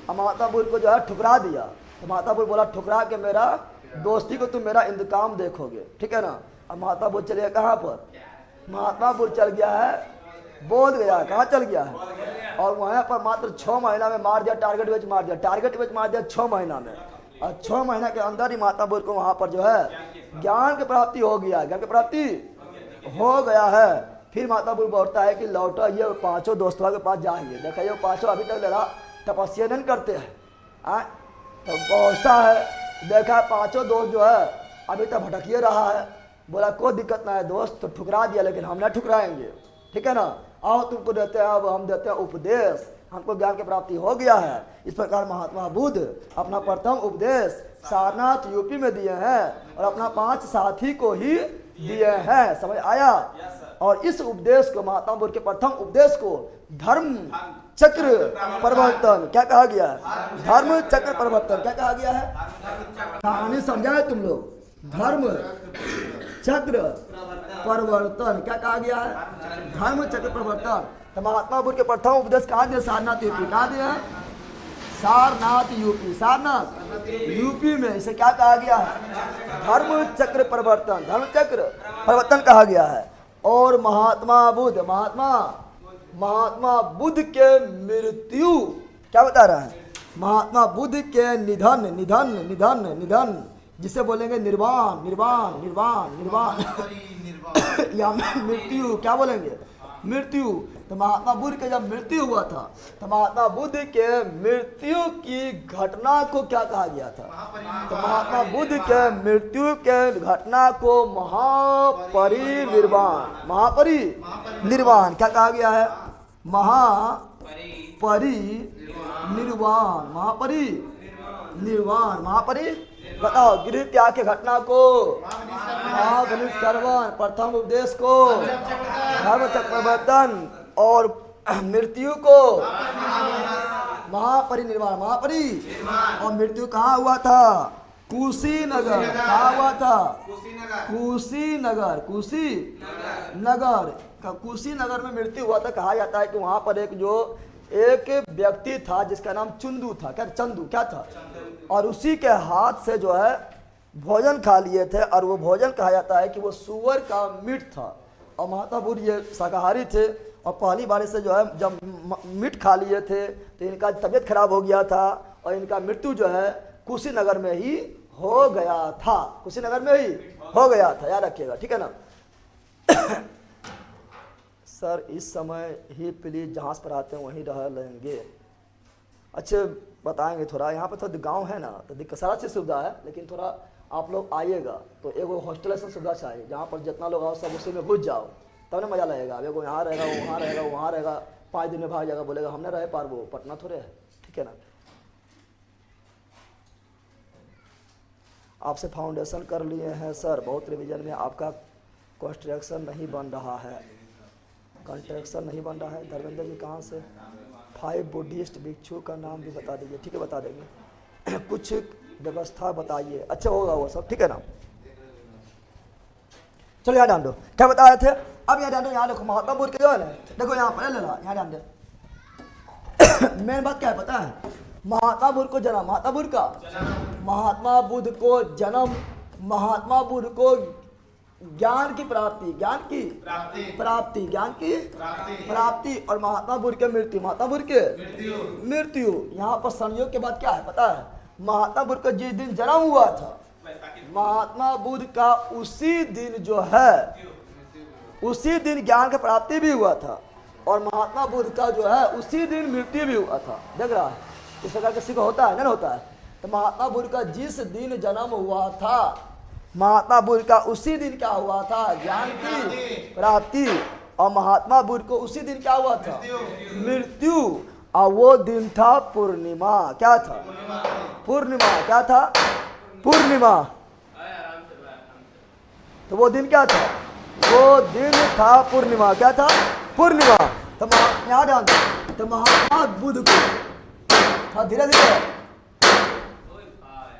और महात्मा बुद्ध को जो है ठुकरा दिया। तो महात्मा बुद्ध बोला ठुकरा के मेरा दोस्ती को तुम मेरा इंतकाम देखोगे, ठीक है ना। अब महात्मा बुद्ध चले कहाँ पर, महात्मा बुद्ध चल गया है बोध गया, कहाँ चल गया है, और वहाँ पर मात्र 6 महीना में मार दिया, टारगेट वेच मार दिया 6 महीना में। और 6 महीना के अंदर ही महात्मा बुद्ध को वहाँ पर जो है ज्ञान की प्राप्ति हो गया, ज्ञान की प्राप्ति हो गया है। फिर महात्मा बुद्ध बोलता है कि लौटो ये पांचों दोस्तों के पास जाइए, देखा ये पांचों अभी तक लड़ा तपस्या नहीं करते हैं, तो पहुँचता है, देखा पांचों दोस्त जो है अभी तक भटकिए रहा है। बोला कोई दिक्कत ना है दोस्त, तो ठुकरा दिया लेकिन हम ना ठुकराएंगे, ठीक है ना, आओ तुमको देते हैं, अब हम देते हैं उपदेश, हमको ज्ञान की प्राप्ति हो गया है। इस प्रकार महात्मा बुद्ध अपना प्रथम उपदेश सारनाथ यूपी में दिए हैं और अपना 5 साथी को ही दिए हैं, समझ आया। और इस उपदेश को, महात्मा बुद्ध के प्रथम उपदेश को धर्म चक्र परिवर्तन क्या कहा गया है, धर्म चक्र परिवर्तन क्या कहा गया है, कहानी समझाए तुम लोग, धर्म चक्र परिवर्तन क्या कहा गया है, धर्म चक्र परिवर्तन। तो महात्मा बुद्ध के प्रथम उपदेश कहाँ दिया, सारनाथ यूपी, कहाँ दिया, सारनाथ यूपी, सारनाथ यूपी में इसे क्या कहा गया है, धर्म चक्र परिवर्तन, धर्म चक्र परिवर्तन कहा गया है। और महात्मा बुद्ध के मृत्यु क्या बता रहा है, महात्मा बुद्ध के निधन जिसे बोलेंगे निर्वाण या मृत्यु, क्या बोलेंगे, मृत्यु। तो महात्मा बुद्ध के जब मृत्यु हुआ था तो महात्मा बुद्ध के मृत्यु की घटना को क्या कहा गया था, तो महात्मा बुद्ध के मृत्यु के घटना को महापरिनिर्वाण क्या कहा गया है, महापरिनिर्वाण बताओ, गृह त्याग के घटना को प्रथम उपदेश को धर्म चक्र परिवर्तन और मृत्यु को महापरिनिर्वाण, और मृत्यु कहाँ हुआ था, कुशीनगर, कहाँ हुआ था, कुशीनगर में मृत्यु हुआ था। कहा जाता है कि वहां पर एक व्यक्ति था जिसका नाम चंदू था, चंदू क्या था, और उसी के हाथ से जो है भोजन खा लिए थे, और वो भोजन कहा जाता है कि वो सुअर का मीट था। और महात्मा बुद्ध ये शाकाहारी थे और पहली बार से जो है जब मीट खा लिए थे तो इनका तबीयत खराब हो गया था और इनका मृत्यु जो है कुशीनगर में ही हो गया था, कुशीनगर में ही हो गया था, याद रखिएगा, ठीक है ना। सर इस समय ही प्लीज जहाँ पर आते हैं वहीं रह लेंगे, अच्छे बताएंगे थोड़ा, यहाँ पे थोड़ा गांव है ना तो दिक्कत सारा चीज़ सुविधा है, लेकिन थोड़ा आप लोग आइएगा तो एगो हॉस्टल ऐसा सुविधा चाहिए जहाँ पर जितना लोग आओ सब उसी में घुस जाओ, तब ना मज़ा लगेगा। अब एगो यहाँ रहेगा, वहाँ रहेगा 5 दिन में भाग जाएगा, बोलेगा हमने रहे पार, वो पटना थोड़े है, ठीक है ना। आपसे फाउंडेशन कर लिए हैं सर, बहुत रिवीजन में आपका कंस्ट्रक्शन नहीं बन रहा है, धर्मेंद्र जी कहाँ से, 5 बुद्धिस्ट भिक्षु का नाम भी बता दीजिए, ठीक है बता देंगे। कुछ व्यवस्था बताइए, अच्छा होगा वो सब, ठीक है ना। चलो यहाँ ध्यान दो, क्या बता रहे थे, अब यहाँ ध्यान दो, यहाँ देखो महात्मा बुद्ध के जो है ना, देखो यहाँ पर ले ला, यहाँ ध्यान दे। मेन बात क्या है पता है, महात्मा बुद्ध को जन्म, महात्मा बुद्ध को जन्म, महात्मा बुद्ध को ज्ञान की प्राप्ति, ज्ञान की प्राप्ति, प्राप्ति, ज्ञान की प्राप्ति, प्राप्ति, और महात्मा बुद्ध के मृत्यु, महात्मा बुद्ध के मृत्यु। मृत्यु। यहाँ पर संयोग के बाद क्या है पता है? महात्मा बुद्ध का जिस दिन जन्म हुआ था, महात्मा बुद्ध का उसी दिन जो है, उसी दिन ज्ञान की प्राप्ति भी हुआ था, और महात्मा बुद्ध का जो है उसी दिन मृत्यु भी हुआ था। देख रहा है इस प्रकार का सिक्का होता है ना, होता है। तो महात्मा बुद्ध का जिस दिन जन्म हुआ था, महात्मा बुद्ध का उसी दिन क्या हुआ था? ज्ञान की प्राप्ति। और महात्मा बुद्ध को उसी दिन क्या हुआ था? मृत्यु। और वो दिन था पूर्णिमा। क्या था? पूर्णिमा। क्या था? पूर्णिमा। तो वो दिन क्या था? वो दिन था पूर्णिमा। क्या था? पूर्णिमा। तो यहाँ ध्यान दो, तो महात्मा बुद्ध को धीरे धीरे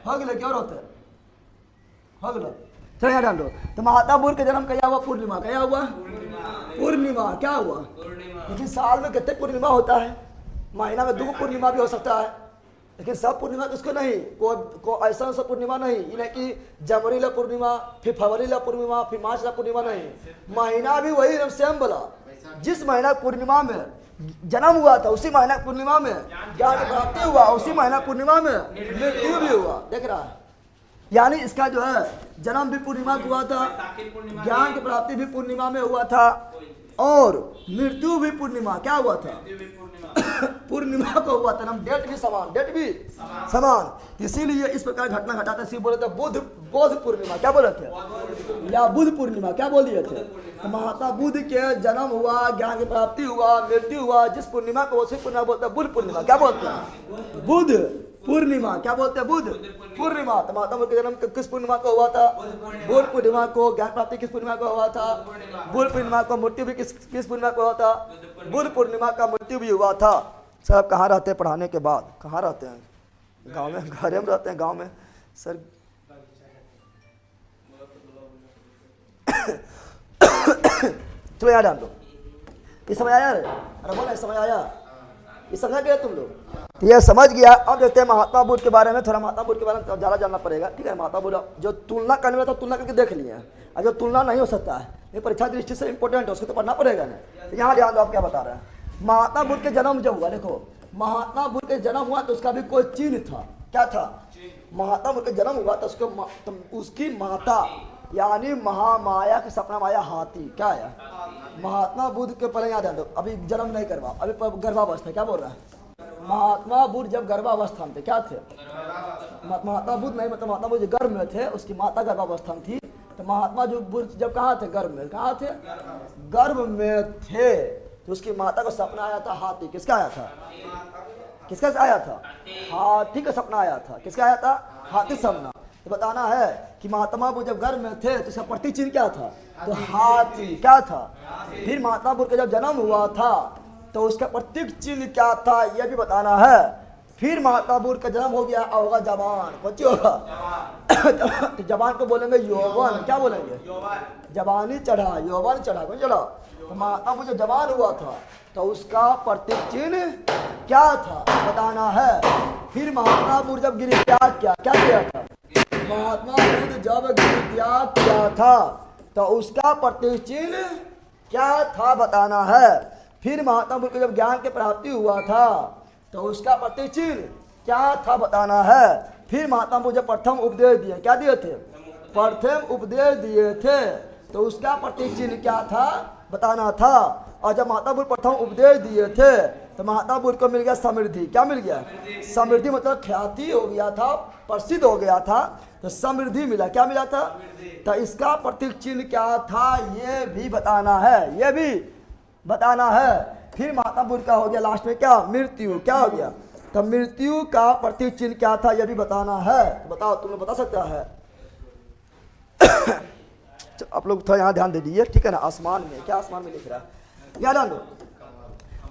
हो गए, क्या होते हैं हो गए। चलो यहाँ ध्यान दो, तो महात्मा बुद्ध का जन्म क्या हुआ? पूर्णिमा। क्या हुआ? पूर्णिमा। क्या हुआ? लेकिन साल में कितने पूर्णिमा होता है? महीना में 2 पूर्णिमा भी हो सकता है, लेकिन सब पूर्णिमा तो उसको नहीं, को ऐसा सब पूर्णिमा नहीं, इन्हें कि जनवरी ला पूर्णिमा, फिर फरवरी ला पूर्णिमा, फिर मार्च ला पूर्णिमा नहीं, महीना भी वही सेम बोला। जिस महीना पूर्णिमा में जन्म हुआ था, उसी महीना पूर्णिमा में ज्ञान की प्राप्ति हुआ, उसी महीना पूर्णिमा में मृत्यु भी हुआ। देख रहा है, यानी इसका जो है जन्म भी पूर्णिमा को हुआ था, ज्ञान की प्राप्ति भी पूर्णिमा में हुआ था, और मृत्यु भी पूर्णिमा। क्या हुआ था? पूर्णिमा को हुआ था। डेट भी समान, डेट भी समान। इसीलिए इस प्रकार घटना घटाते थे, बोले थे बोध पूर्णिमा। क्या बोले थे? या बुध पूर्णिमा। क्या बोल दिए थे? तो महात्मा बुद्ध के जन्म हुआ, ज्ञान की प्राप्ति हुआ, मृत्यु हुआ, जिस पूर्णिमा को उसी पूर्णिमा बोलते हैं बुध पूर्णिमा। क्या बोलते हैं? बुध पूर्णिमा। क्या बोलते हैं? बुध पूर्णिमा। तो महात्मा बुद्ध का जन्म किस पूर्णिमा को हुआ था? बुध पूर्णिमा को। ज्ञान प्राप्ति किस पूर्णिमा को हुआ था? बुध पूर्णिमा को। मृत्यु भी किस पूर्णिमा को हुआ था? बुध पूर्णिमा का मृत्यु भी हुआ था। सर आप कहाँ रहते हैं पढ़ाने के बाद? कहाँ रहते हैं? गांव में? घर में रहते हैं? गांव में? सर चलो याद डाल दो। ये समझ आया? अरे बोला समझ आया? ये समझ गया तुम लोग? ये समझ गया। अब देखते हैं महात्मा बुद्ध के बारे में। थोड़ा महात्मा बुद्ध के बारे में ज़्यादा जानना पड़ेगा। ठीक है, महात्मा बुद्ध जो तुलना करने में था, तुलना करके देख लिए हैं। अब जो तुलना नहीं हो सकता है, ये परीक्षा दृष्टि से इंपॉर्टेंट है, उसको तो पढ़ना पड़ेगा ना। तो यहाँ ध्यान दो, आप क्या बता रहे हैं। महात्मा बुद्ध के जन्म जब हुआ, देखो महात्मा बुद्ध के जन्म हुआ तो उसका भी कोई चिन्ह था। क्या था? महात्मा बुद्ध का जन्म हुआ तो उसकी माता यानी महामाया के सपना माया हाथी। क्या है? महात्मा बुद्ध के पहले याद दो, अभी जन्म नहीं करवा, अभी गर्भावस्था। क्या बोल रहा है? महात्मा बुद्ध जब गर्भावस्था में थे, क्या थे? महात्मा बुद्ध नहीं, मतलब महात्मा बुद्ध गर्भ में थे, उसकी माता गर्भावस्था में थी। तो महात्मा जो बुद्ध जब कहाँ थे? गर्भ में। कहाँ थे? गर्भ में थे। तो उसकी माता को सपना आया था हाथी। किसका आया था? किसका आया था? हाथी का सपना आया था। किसका आया था? हाथी सपना। तो बताना है कि महात्मा बुद्ध जब गर्भ में थे तो उसका प्रतीक चिन्ह क्या था? तो हाथी। क्या था? फिर महात्मा बुद्ध का जब जन्म हुआ था तो उसका प्रतीक चिन्ह क्या था, यह भी बताना है। फिर महात्मा बुद्ध का जन्म हो गया, होगा जवान। कौन होगा? तो जवान को बोलेंगे यौवन। क्या बोलेंगे? जवानी चढ़ा, यौवन चढ़ा। कौन चढ़ा? तो महात्मा बुद्ध जब जवान हुआ था तो उसका प्रतीक चिन्ह क्या था, बताना है। फिर महात्मा बुद्ध जब गिरि त्याग किया, क्या किया था? महात्मा बुद्ध जब गिरि त्याग किया था तो उसका प्रतीक चिन्ह क्या था, बताना है। फिर महात्मा बुद्ध को जब ज्ञान की प्राप्ति हुआ था तो उसका प्रतीक चिन्ह क्या था, बताना है। फिर महात्मा बुद्ध जब प्रथम उपदेश दिए, क्या दिए थे? प्रथम उपदेश दिए थे, तो उसका प्रतीक चिन्ह क्या था, बताना था। और जब महात्मा बुद्ध प्रथम उपदेश दिए थे तो महात्मा बुद्ध को मिल गया समृद्धि। क्या मिल गया? समृद्धि, मतलब ख्याति हो गया था, प्रसिद्ध हो गया था, तो समृद्धि मिला। क्या मिला था? तो इसका प्रतीक चिन्ह क्या था, ये भी बताना है, ये भी बताना है। फिर महात्मा बुद्ध का हो गया लास्ट में क्या? मृत्यु। क्या हो गया? तो मृत्यु का प्रतीक चिन्ह क्या था, यह भी बताना है। तो बताओ, तुम लोग बता सकता है? आप लोग थोड़ा यहाँ ध्यान दे दीजिए, ठीक है ना। आसमान में क्या? आसमान में लिख रहा है, याद लो।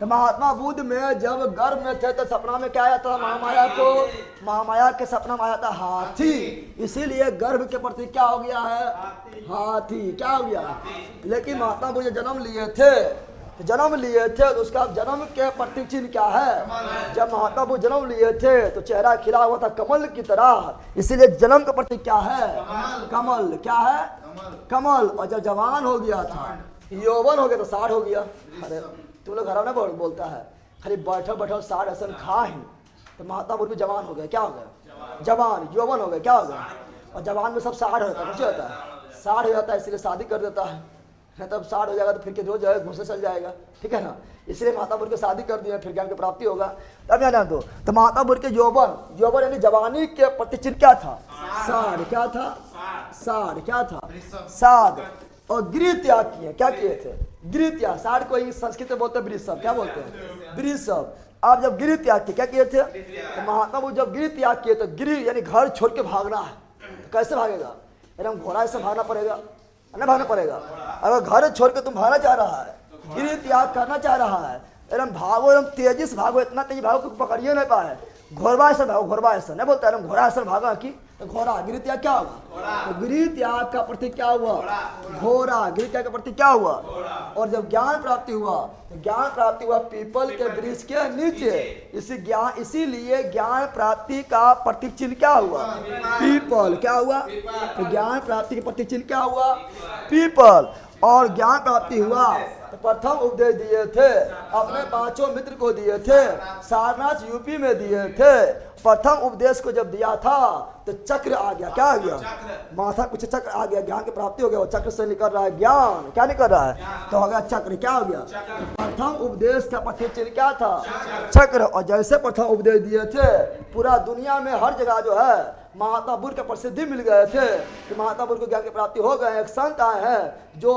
तो महात्मा बुद्ध में जब गर्भ में थे तो सपना में क्या आया था? महामाया को, महामाया के सपना में आया था हाथी। इसीलिए गर्भ के प्रति क्या हो गया है? हाथी। क्या हो गया? लेकिन महात्मा बुद्ध जन्म लिए थे तो जन्म लिए थे तो उसका जन्म के प्रतीक चिन्ह क्या है? जब महात्मा बुद्ध जन्म लिए थे तो चेहरा खिला हुआ था कमल की तरह, इसीलिए जन्म का प्रतीक क्या है? कमल। क्या है? कमल। और जब जवान हो गया था, यौवन हो गया तो 60 हो गया। अरे तुम लोग घर में बोलता है खाली बैठो बैठो 60 ऐसा खा ही, तो महात्मा बुद्ध भी जवान हो गए। क्या हो गया? जवान। यौवन हो गए। क्या हो गया? और जवान में सब 60 होता है, कुछ होता है 60 हो जाता है, इसलिए शादी कर देता है, नहीं तब 60 हो जाएगा तो फिर रोज जाएगा घूसे चल जाएगा, ठीक है ना। इसलिए महात्मा बुद्ध को शादी कर दिया, फिर ज्ञान की प्राप्ति होगा। अब ध्यान दो, तो महात्मा बुद्ध के यौवन यानी जवानी के प्रतिचिन्ह क्या था? साध। क्या था? साध। क्या था? साध। और गृह त्याग किए। क्या किए थे? गृह त्याग। साध को संस्कृत में बोलते हैं वृषभ। क्या बोलते हैं? वृषभ। आप जब गृह त्याग किए, क्या किए थे? तो महात्मा बुद्ध जब गृह त्याग किए तो गृह यानी घर छोड़ के भागना है, तो कैसे भागेगा? एकदम घोड़ा से भागना पड़ेगा, नहीं भागना पड़ेगा। अगर घर छोड़ के तुम भागना चाह रहा है, गृह त्याग करना चाह रहा है, एकदम भागो, एकदम तेजी से भागो, इतना तेजी भागो कि पकड़िए नहीं पाए, घोरवा ऐसा भागो, घोरवा ऐसा नहीं बोलता है, घोड़ा ऐसा भागा कि तो घोड़ा। गृह त्याग क्या होगा? तो गृह त्याग का प्रतीक क्या हुआ? घोड़ा। गृह त्याग का प्रतीक क्या हुआ? और जब ज्ञान प्राप्ति हुआ तो ज्ञान प्राप्ति हुआ पीपल के वृक्ष के नीचे। इसीलिए ज्ञान प्राप्ति का प्रतीक चिन्ह क्या हुआ? पीपल। क्या हुआ? तो ज्ञान प्राप्ति के प्रतीक चिन्ह क्या हुआ? पीपल। और ज्ञान प्राप्ति हुआ तो प्रथम उपदेश दिए थे, अपने 5 मित्र को दिए थे, सारनाथ यूपी में दिए थे। प्रथम उपदेश को जब दिया था तो चक्र आ गया। क्या आ गया? माथा कुछ चक्र आ गया, ज्ञान की प्राप्ति हो गया। वो चक्र से निकल रहा है ज्ञान। क्या निकल रहा है? तो हो गया चक्र। क्या हो गया? प्रथम उपदेश का प्रतीक चिन्ह क्या था? चक्र। और जैसे प्रथम उपदेश दिए थे, पूरा दुनिया में हर जगह जो है महात्मा बुद्ध का प्रसिद्धि मिल गए थे कि महात्मा बुद्ध को ज्ञान की प्राप्ति हो गए। एक संत आए हैं जो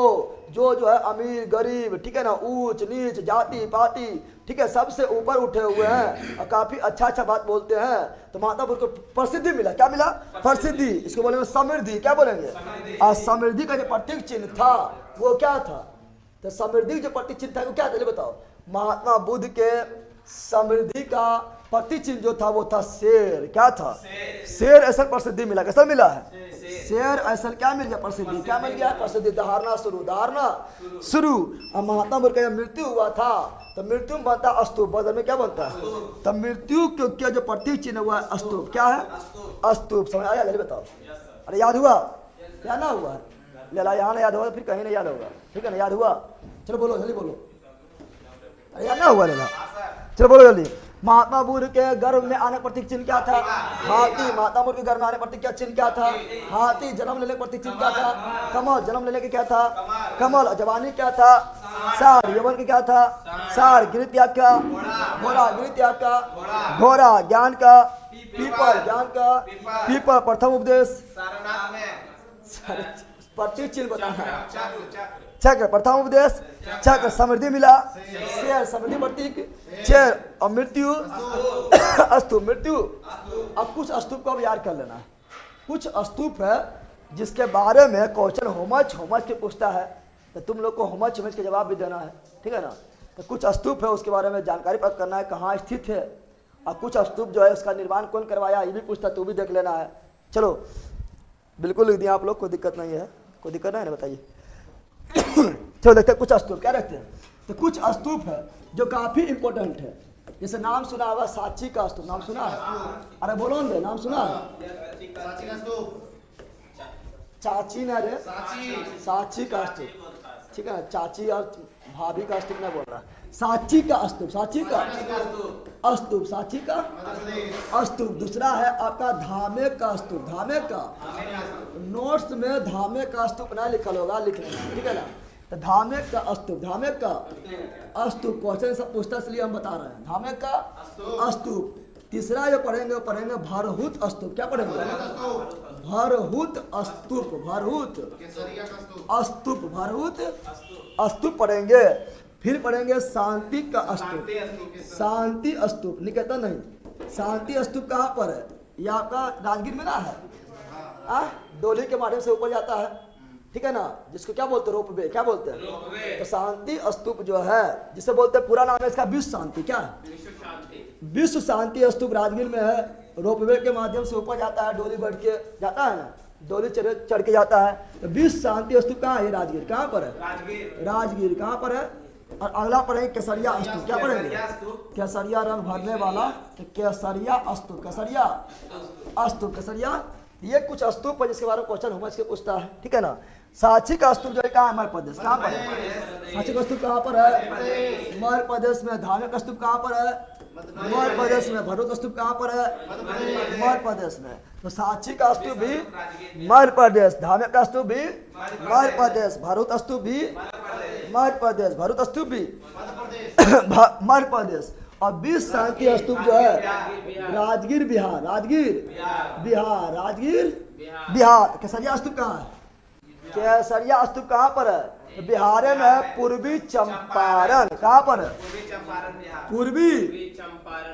है अमीर गरीब, ठीक है ना, ऊंच नीच जाति पाति, ठीक है, सबसे ऊपर उठे हुए हैं और काफी अच्छा बात बोलते हैं। तो महात्मा बुद्ध को प्रसिद्धि मिला। क्या मिला? प्रसिद्धि। इसको बोलेंगे समृद्धि। क्या बोलेंगे? और समृद्धि का जो प्रतीक चिन्ह था वो क्या था? तो समृद्धि जो प्रतीक चिन्ह था वो क्या था? चलिए बताओ। महात्मा बुद्ध के समृद्धि का प्रतीक चिन्ह जो था वो था शेर। क्या था? शेर ऐसा प्रसिद्धि मिला। कैसा मिला है? शेर ऐसा क्या मिल गया? प्रसिद्धि। क्या मिल गया? प्रसिद्धि। धारणा शुरू। धारणा शुरू। और महात्मा बुद्ध का जब मृत्यु हुआ था तो मृत्यु में बनता अस्तूप। बदल में क्या बनता है? तो मृत्यु के जो प्रतीक चिन्ह हुआ है अस्तूप। क्या है? अस्तूप। समझ आया? जल्दी बताओ। अरे याद हुआ या ना हुआ? लेला यहाँ याद होगा फिर कहीं नहीं याद होगा, ठीक है ना। याद हुआ? चलो बोलो, जल्दी बोलो। अरे याद ना हुआ लेला? चलो बोलो जल्दी। महात्मा बुद्ध के गर्भ में आने प्रतीक चिन्ह क्या था? हाथी। महात्मा बुद्ध के गर्भ में आने प्रतीक क्या चिन्ह क्या था? हाथी। जन्म लेने प्रतीक चिन्ह क्या था? कमल। जन्म लेने के क्या था? कमल। जवानी क्या था? सार। यौवन के क्या था? सार। गृह त्याग का घोड़ा। गृह त्याग का घोड़ा। ज्ञान का पीपल। ज्ञान का पीपल। प्रथम उपदेश प्रतीक चिन्ह बताना। चक्र। प्रथम उपदेश चक्र। समृद्धि मिला शेर। समृद्धि प्रतीक शेर। और मृत्यु अस्तूप। मृत्यु। अब कुछ अस्तूप को अब याद कर लेना। कुछ अस्तूप है जिसके बारे में क्वेश्चन होमच के पूछता है, तो तुम लोग को होमच के जवाब भी देना है, ठीक है ना। तो कुछ अस्तूप है उसके बारे में जानकारी प्राप्त करना है, कहाँ स्थित है। और कुछ अस्तूप जो है उसका निर्माण कौन करवाया ये भी पूछता है, तो भी देख लेना है। चलो बिल्कुल लिख दिया आप लोग, कोई दिक्कत नहीं है। कोई दिक्कत नहीं है ना? बताइए। चलो देखते हैं कुछ अस्तूप क्या रखते हैं। तो कुछ अस्तूप है जो काफी इंपॉर्टेंट है। जैसे नाम सुना होगा सांची का स्तूप। नाम सुना है? अरे बोलो ना, नाम सुना है? चाची ना रे, सांची का स्तूप, ठीक है। चाची और भाभी का स्तूप नहीं बोल रहा, सांची का स्तूप। सांची का स्तूप। सांची का स्तूप। दूसरा है आपका धामे का स्तूप। धामे का नोट्स में धामे का स्तूप ना लिखल होगा, लिख लेना, ठीक है ना। तो धामे का स्तूप। धामे का स्तूप क्वेश्चन सब पूछता, इसलिए हम बता रहे हैं धामे का स्तूप। तीसरा जो पढ़ेंगे वो पढ़ेंगे भरहुत स्तूप। क्या पढ़ेंगे? भरहुत स्तूप। भरहुत स्तूप। भरहुत स्तूप पढ़ेंगे। फिर पढ़ेंगे शांति का स्तूप। शांति स्तूप। निकेतन नहीं, शांति स्तूप कहाँ पर है? ये आपका राजगीर में ना है, डोली के माध्यम से ऊपर जाता है, ठीक है ना, जिसको क्या बोलते हैं? रोपवे। क्या बोलते हैं? तो शांति स्तूप जो है, जिसे बोलते हैं, पूरा नाम है इसका विश्व शांति। क्या है? विश्व शांति स्तूप राजगीर में है। रोपवे के माध्यम से ऊपर जाता है, डोली बढ़ के जाता है ना, डोली चढ़ के जाता है। तो विश्व शांति स्तूप कहाँ है? राजगीर। कहाँ पर है? राजगीर। कहाँ पर है? और अगला पढ़ेंगे केसरिया स्तूप। क्या पढ़ेंगे? केसरिया रंग भरने वाला, तो केसरिया स्तूप, केसरिया स्तूप, केसरिया। ये कुछ स्तूप है जिसके बारे में क्वेश्चन समझ के पूछता है, ठीक है ना। साची का स्तूप जो है कहाँ है? मध्य प्रदेश। कहाँ पर है साची का स्तूप? कहाँ पर है? मध्य प्रदेश में। धामे का स्तूप कहाँ पर है? मध्य प्रदेश में। भरूच का स्तूप कहाँ पर है? मध्य प्रदेश में। तो साची का स्तूप भी मध्य प्रदेश, धामे का स्तूप भी मध्य प्रदेश, भरूच स्तूप भी मध्य प्रदेश, भरूच स्तूप भी मध्य प्रदेश। और 20 शांति स्तूप जो है राजगीर बिहार, राजगीर बिहार, राजगीर बिहार। केसरिया स्तूप कहाँ है? केसरिया स्तूप कहाँ पर है? बिहार में है, पूर्वी चंपारण। कहाँ पर है? पूर्वी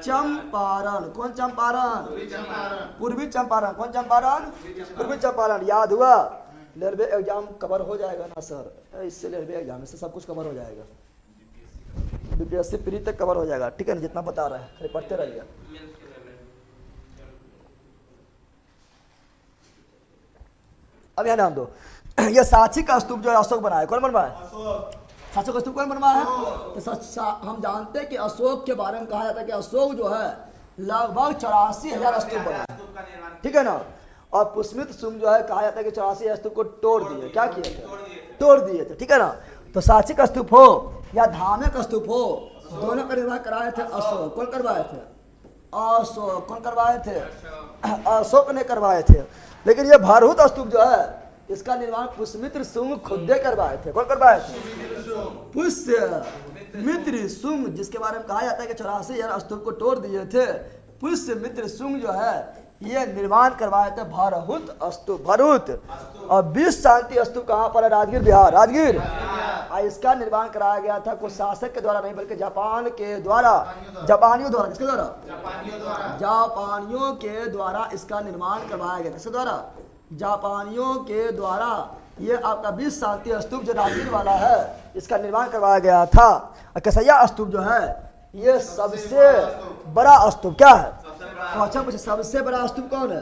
चंपारण। कौन चंपारण? पूर्वी चंपारण। कौन चंपारण? पूर्वी चंपारण। याद हुआ? रेलवे एग्जाम कवर हो जाएगा ना सर, इससे रेलवे एग्जाम से सब कुछ कवर हो जाएगा, बीपीएससी प्री तक कवर हो जाएगा, ठीक है ना। जितना बता रहा है खाली पढ़ते रहिए। अब यहाँ ध्यान दो, ये साची का स्तूप जो है अशोक बनाया। कौन बनवाया? साची का स्तूप कौन बनवाया है? तो हम जानते हैं कि अशोक के बारे में कहा जाता है कि अशोक जो है लगभग 84,000 स्तूप बनाया, ठीक है ना। और पुष्मित शुंग जो है कहा जाता है कि 84 स्तूप को तोड़ दिए। क्या किए थे? तोड़ दिए थे, ठीक है ना। तो साची का स्तूप हो या धामे का स्तूप हो, दोनों का निर्माण कराए थे अशोक। कौन करवाए थे? अशोक। कौन करवाए थे? अशोक ने करवाए थे। लेकिन ये भरूच स्तूप जो है इसका निर्माण पुष्यमित्र शुंग खुद करवाए थे। कौन करवाए थे? पुष्यमित्र शुंग, जिसके बारे में कहा जाता है कि 84,000 स्तूप को तोड़ दिए थे। पुष्यमित्र शुंग जो है ये निर्माण करवाए थे भरूच स्तूप, भरूच। और 20 शांति स्तूप कहाँ पर है? राजगीर बिहार, राजगीर। इसका निर्माण कराया गया था कुछ शासक के द्वारा नहीं बल्कि जापान के द्वारा, जापानियों द्वारा। किसके द्वारा? जापानियों के द्वारा इसका निर्माण करवाया गया था। किसके द्वारा? जापानियों के द्वारा। ये आपका 20 शांति स्तूप जो राजगीर वाला है इसका निर्माण करवाया गया था। और केसरिया स्तूप जो है ये सबसे बड़ा स्तूप। क्या है? अच्छा पूछे सबसे बड़ा स्तूप कौन है?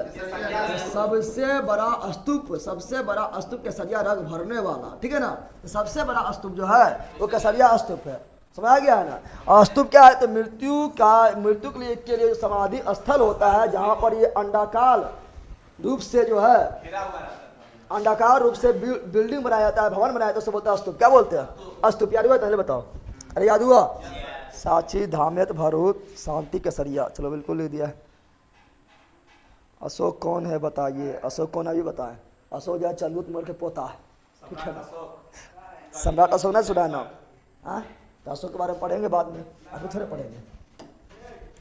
सबसे बड़ा स्तूप, सबसे बड़ा स्तूप केसरिया रंग भरने वाला, ठीक है ना। तो सबसे बड़ा स्तूप जो है वो केसरिया स्तूप है। समझ आ गया है ना। और स्तूप क्या है? तो मृत्यु के लिए समाधि स्थल होता है जहाँ पर ये अंडाकार रूप से जो है अंडाकार रूप से बिल्डिंग बनाया जाता है, भवन बनाया जाता है, उसको बोलता है स्तूप। क्या बोलते हैं? स्तूप। याद हुआ? पहले बताओ। अरे याद हुआ? साची, धामेत, भरूच, शांति, केसरिया। चलो बिल्कुल लिख दिया है। अशोक कौन है बताइए? अशोक कौन है अभी बताएं? अशोक जो है चंद्रगुप्त मौर्य के पोता है, ठीक है ना। सम्राट अशोक ना सुना नाम? हाँ, तो अशोक के बारे में पढ़ेंगे बाद में, अभी थोड़े पढ़ेंगे।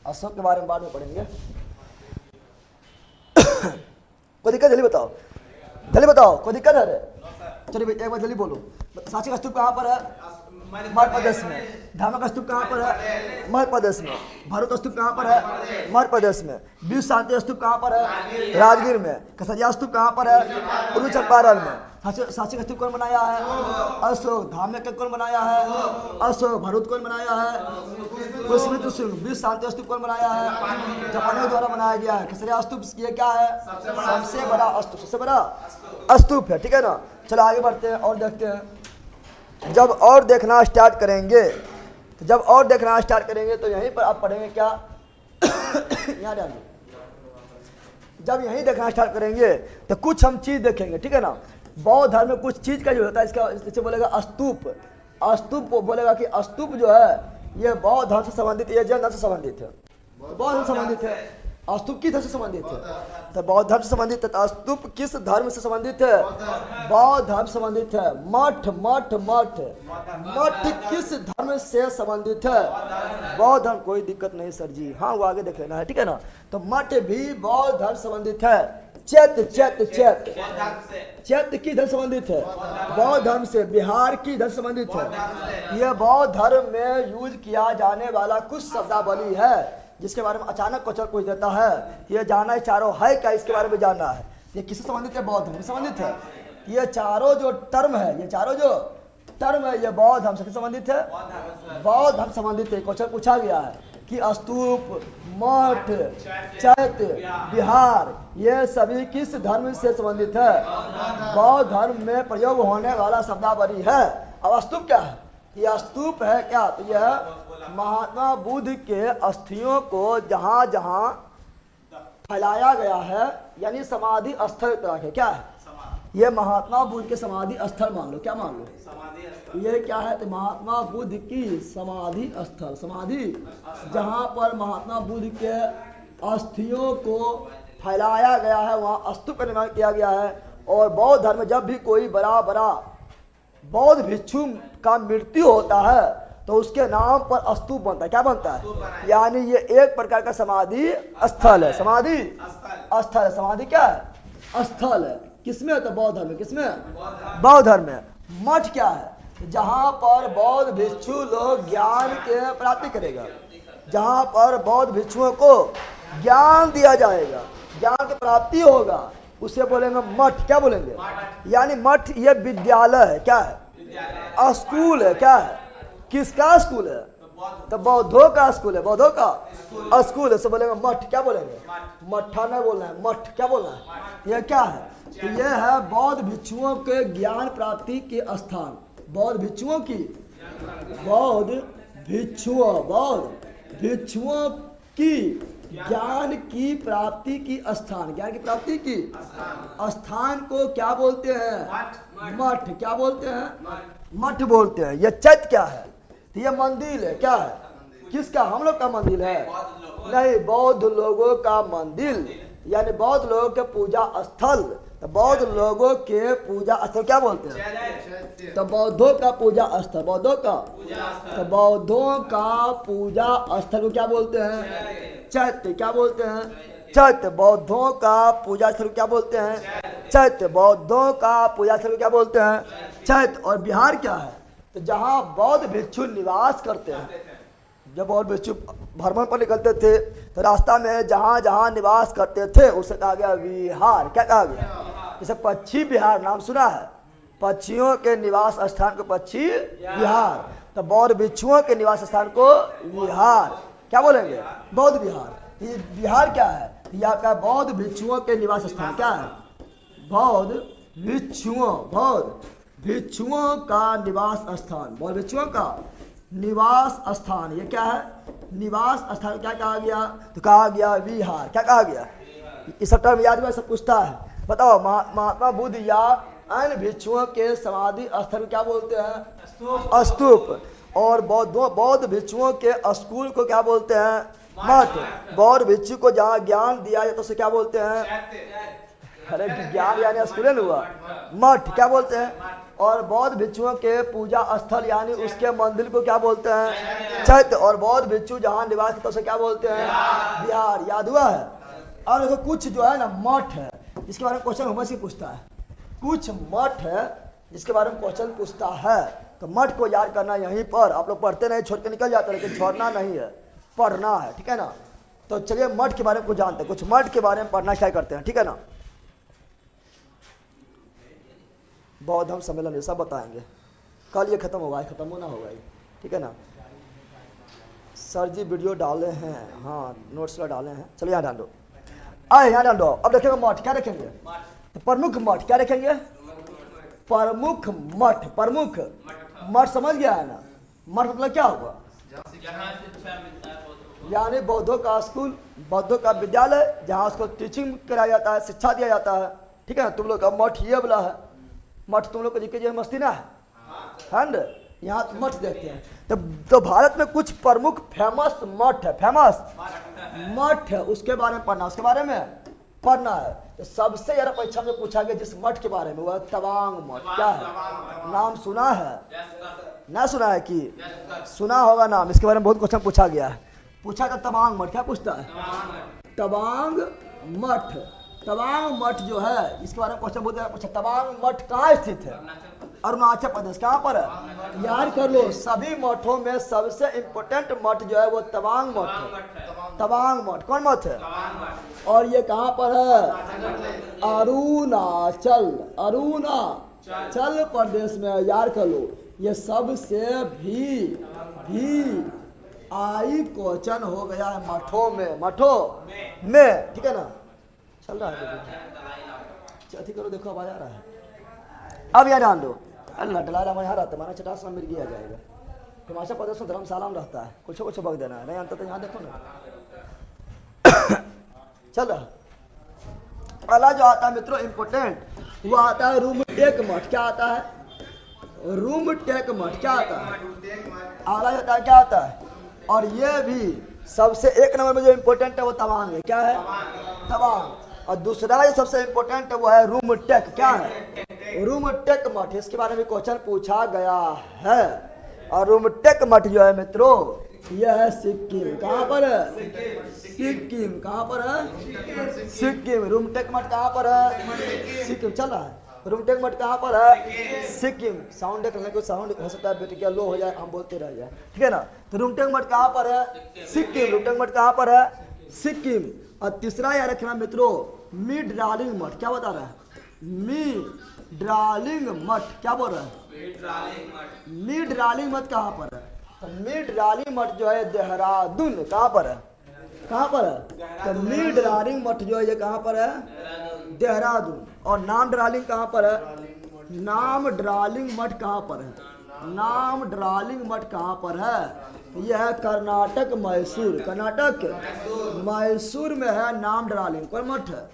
अशोक के बारे में बाद में पढ़ेंगे। कोई दिक्कत? जल्दी बताओ, जल्दी बताओ, कोई दिक्कत है? चलिए एक बार जल्दी बोलो। साची का स्तूप कहाँ पर है? मध्य प्रदेश में। धामा का स्तूप कहाँ पर है? मध्य प्रदेश में। भरूच स्तूप कहाँ पर है? मध्य प्रदेश में। 20 शांति स्तूप कहाँ पर है? राजगीर में। केसरिया स्तूप कहाँ पर है? पूर्वी चंपारण में। साची का स्तूप कौन बनाया है? अशोक। धामे का कौन बनाया है? अशोक। भरूच कौन बनाया है? पुष्यमित्र शुंग। 20 शांति स्तूप कौन बनाया है? जापानियों द्वारा बनाया गया है। केसरिया स्तूप ये क्या है? सबसे बड़ा स्तूप, सबसे बड़ा स्तूप है, ठीक है ना। चलो आगे बढ़ते हैं और देखते हैं। जब और देखना स्टार्ट करेंगे तो यहीं पर आप पढ़ेंगे क्या? यहाँ ध्यान दो। जब यहीं देखना स्टार्ट करेंगे तो कुछ हम चीज देखेंगे, ठीक है ना। बौद्ध धर्म में कुछ चीज का जो होता है इसका जैसे बोलेगा स्तूप। स्तूप बोलेगा कि स्तूप जो है ये बौद्ध धर्म से संबंधित, ये जैन धर्म से संबंधित है, बौद्ध धर्म से संबंधित है। स्तूप किस धर्म से संबंधित है? तो बौद्ध धर्म से संबंधित है। तो स्तूप किस धर्म से संबंधित है? बौद्ध धर्म से संबंधित है। मठ मठ मठ मठ किस धर्म से संबंधित है? बौद्ध धर्म। कोई दिक्कत नहीं सर जी, हाँ वो आगे देख लेना है, ठीक है ना। तो मठ भी बौद्ध धर्म संबंधित है। चैत्य चैत्य चैत्य चैत्य की धर्म संबंधित है? बौद्ध धर्म से। बिहार की धर्म संबंधित है। यह बौद्ध धर्म में यूज किया जाने वाला कुछ शब्दावली है जिसके बारे में अचानक क्वेश्चन पूछ देता है। ये जानना है चारों है क्या, इसके बारे में जानना है। ये किससे संबंधित है? बौद्ध धर्म से संबंधित है। ये चारों जो टर्म है, ये चारों जो टर्म है ये बौद्ध धर्म से संबंधित है, बौद्ध धर्म संबंधित है। क्वेश्चन पूछा गया है कि स्तूप, मठ, चैत्य, विहार ये सभी किस धर्म से संबंधित है? बौद्ध धर्म में प्रयोग होने वाला शब्दावली है। अब स्तूप क्या है? यह स्तूप है क्या? तो यह महात्मा बुद्ध के अस्थियों को जहाँ जहाँ फैलाया गया है, यानी समाधि स्थल तरह के, क्या है ये? महात्मा बुद्ध के समाधि स्थल मान लो। क्या मान लो? ये क्या है? तो महात्मा बुद्ध की समाधि स्थल, समाधि जहाँ पर महात्मा बुद्ध के अस्थियों को फैलाया गया है, वहाँ स्तूप का निर्माण किया गया है। और बौद्ध धर्म में जब भी कोई बड़ा बड़ा बौद्ध भिक्षु का मृत्यु होता है तो उसके नाम पर स्तूप बनता है। क्या बनता है? यानी ये एक प्रकार का समाधि स्थल है। समाधि स्थल है। समाधि क्या है? स्थल है। किसमें? तो बौद्ध धर्म में। किसमें? बौद्ध धर्म में। मठ क्या है? जहाँ पर बौद्ध भिक्षु लोग ज्ञान के प्राप्ति करेगा, जहाँ पर बौद्ध भिक्षुओं को ज्ञान दिया जाएगा, ज्ञान की प्राप्ति होगा, उसे बोलेंगे मठ। क्या बोलेंगे? यानी मठ ये विद्यालय है। क्या है? स्कूल है। क्या है? किसका स्कूल है? तो बौद्धों का स्कूल है। बौद्धों का स्कूल है, से बोलेंगे मठ। क्या बोलेंगे? मठा नहीं बोलना है, मठ। क्या बोलना है? यह क्या है? तो यह है बौद्ध भिक्षुओं के ज्ञान प्राप्ति के स्थान। बौद्ध भिक्षुओं की, बौद्ध भिक्षुओं की ज्ञान की प्राप्ति की स्थान, ज्ञान की प्राप्ति की स्थान को क्या बोलते हैं? मठ। क्या बोलते हैं? मठ बोलते हैं। यह चैत्य क्या है? तो यह मंदिर है। क्या है? किसका? हम लोग का मंदिर है? नहीं, बौद्ध लोगों का मंदिर, यानी बौद्ध लोगों के पूजा स्थल। तो बौद्ध लोगों के पूजा स्थल क्या बोलते हैं? तो बौद्धों का पूजा स्थल, बौद्धों का, तो बौद्धों का पूजा स्थल को क्या बोलते हैं? चैत्य। क्या बोलते हैं? चैत्य। बौद्धों का पूजा स्थल को क्या बोलते हैं? चैत्य। बौद्धों का पूजा स्थल को क्या बोलते हैं? चैत्य। और बिहार क्या है? तो जहाँ बौद्ध भिक्षु निवास करते हैं। जब बौद्ध भिक्षु भ्रमण पर निकलते थे तो रास्ता में जहाँ जहाँ निवास करते थे उसे कहा गया विहार। क्या कहा गया? जैसे पक्षी विहार नाम सुना है, पक्षियों के निवास स्थान को पक्षी विहार, तो बौद्ध भिक्षुओं के निवास स्थान को विहार क्या बोलेंगे? बौद्ध विहार। ये विहार क्या है? यहाँ का बौद्ध भिक्षुओं के निवास स्थान क्या है? बौद्ध भिक्षुओं का निवास स्थान, बौद्ध भिक्षुओं का निवास स्थान। ये क्या है? निवास स्थान क्या कहा गया? तो कहा गया विहार। क्या कहा गया? इस सब टर्म याद में सब पूछता है। बताओ, महात्मा बुद्ध या अन्य भिक्षुओं के समाधि स्थल क्या बोलते हैं? स्तूप। और बौद्ध भिक्षुओं के स्कूल को क्या बोलते हैं? मठ। बौद्ध भिक्षु को जहाँ ज्ञान दिया जाए तो उसे क्या बोलते हैं? अरे ज्ञान यानी स्कूल हुआ, मठ क्या बोलते हैं? और बौद्ध भिक्षुओं के पूजा स्थल यानी उसके मंदिर को क्या बोलते हैं? चैत्य। और बौद्ध भिक्षु जहाँ निवास करते उसे क्या बोलते हैं? विहार। याद हुआ है? और देखो कुछ जो है ना मठ है, इसके बारे में क्वेश्चन हमसे पूछता है। कुछ मठ है जिसके बारे में क्वेश्चन पूछता है, तो मठ को याद करना यहीं पर। आप लोग पढ़ते नहीं, छोड़ के निकल जाते, लेकिन छोड़ना नहीं है, पढ़ना है। ठीक है ना? तो चलिए मठ के बारे में कुछ जानते हैं, कुछ मठ के बारे में पढ़ना क्या करते हैं। ठीक है ना? बौद्ध हम सम्मेलन ये सब बताएंगे। कल ये खत्म होगा, खत्म होना होगा ये। ठीक है ना? सर जी वीडियो डाले हैं, हाँ नोट्स डाले हैं। चलिए यहाँ डाल दो, आए यहाँ डाल दो। अब देखेंगे मठ क्या रखेंगे? तो प्रमुख मठ क्या रखेंगे? प्रमुख मठ। प्रमुख मठ समझ गया है ना? मठ मतलब क्या होगा? यानी बौद्धों का स्कूल, बौद्धों का विद्यालय, जहाँ उसको टीचिंग कराया जाता है, शिक्षा दिया जाता है। ठीक है? तुम लोग का मठ ये वाला है। मठ तुम लोग को जी मस्ती ना है ना? यहाँ मठ देखते हैं। तो भारत में कुछ प्रमुख फेमस मठ है, फेमस मठ है, उसके बारे में पढ़ना, उसके बारे में पढ़ना है। तो सबसे ज़्यादा परीक्षा में पूछा गया जिस मठ के बारे में, वह तवांग मठ। क्या है? नाम सुना है? ना सुना है कि सुना होगा नाम। इसके बारे में बहुत क्वेश्चन पूछा गया है। पूछा था तवांग मठ। क्या पूछता है? तवांग मठ। तवांग मठ जो है इसके बारे में क्वेश्चन बहुत ज़्यादा पूछा। तवांग मठ कहाँ स्थित है? अरुणाचल प्रदेश। कहाँ पर है? याद कर लो, सभी मठों में सबसे इम्पोर्टेंट मठ जो है वो तवांग मठ है। तवांग मठ। कौन मठ है? और ये कहाँ पर है? अरुणाचल प्रदेश में। याद कर लो, ये सबसे भी आई क्वेश्चन हो गया है मठों में। ठीक है ना? चल रहा है अथी करो, देखो आवाज आ रहा है। अब यहाँ डाल दो। अल्लाह डला रहा, यहाँ रहता माना चटास में मिर्गी आ जाएगा। हिमाचल प्रदेश में धर्मशाला में रहता है, कुछ बग देना है, नहीं अंत तो यहाँ देखो ना। चल अगला जो आता है मित्रों इम्पोर्टेंट, वो आता है रूम टेक मठ। क्या आता है? रूम टेक मठ। क्या आता है? अगला जो आता है क्या आता है? और ये भी सबसे एक नंबर में जो इम्पोर्टेंट है वो तवांग है। क्या है? तवांग। और दूसरा जो सबसे इम्पोर्टेंट है वो है रूम टेक। क्या है? रूम टेक मठ। इसके बारे में क्वेश्चन पूछा गया है। और रूम टेक मठ जो है मित्रों यह है सिक्किम। कहाँ पर है? सिक्किम। कहाँ पर है? सिक्किम। रूम टेक मठ कहाँ पर है? सिक्किम। चल रहा है। रूम टेक मठ कहाँ पर है? सिक्किम। साउंड करने को साउंड हो सकता है बेटे क्या लो हो जाए, हम बोलते रह जाए, ठीक है ना। तो रूम टेक मठ कहाँ पर है? सिक्किम। रूम टेक मठ कहाँ पर है? सिक्किम। और तीसरा याद रखना मित्रों मिड डार्लिंग मठ। क्या बता रहा है? मिड डार्लिंग मठ। क्या बोल रहा है? मिड डार्लिंग मठ कहाँ पर है? तो मिड डार्लिंग मठ जो है देहरादून। कहाँ पर है? कहाँ पर है? तो मिड डार्लिंग मठ जो है ये कहाँ पर है? देहरादून। और नाम डार्लिंग कहाँ पर है? नाम डार्लिंग मठ कहाँ पर है? नाम डार्लिंग मठ कहाँ पर है? यह है कर्नाटक मैसूर। कर्नाटक मैसूर में है नाम डार्लिंग। कौन मठ है?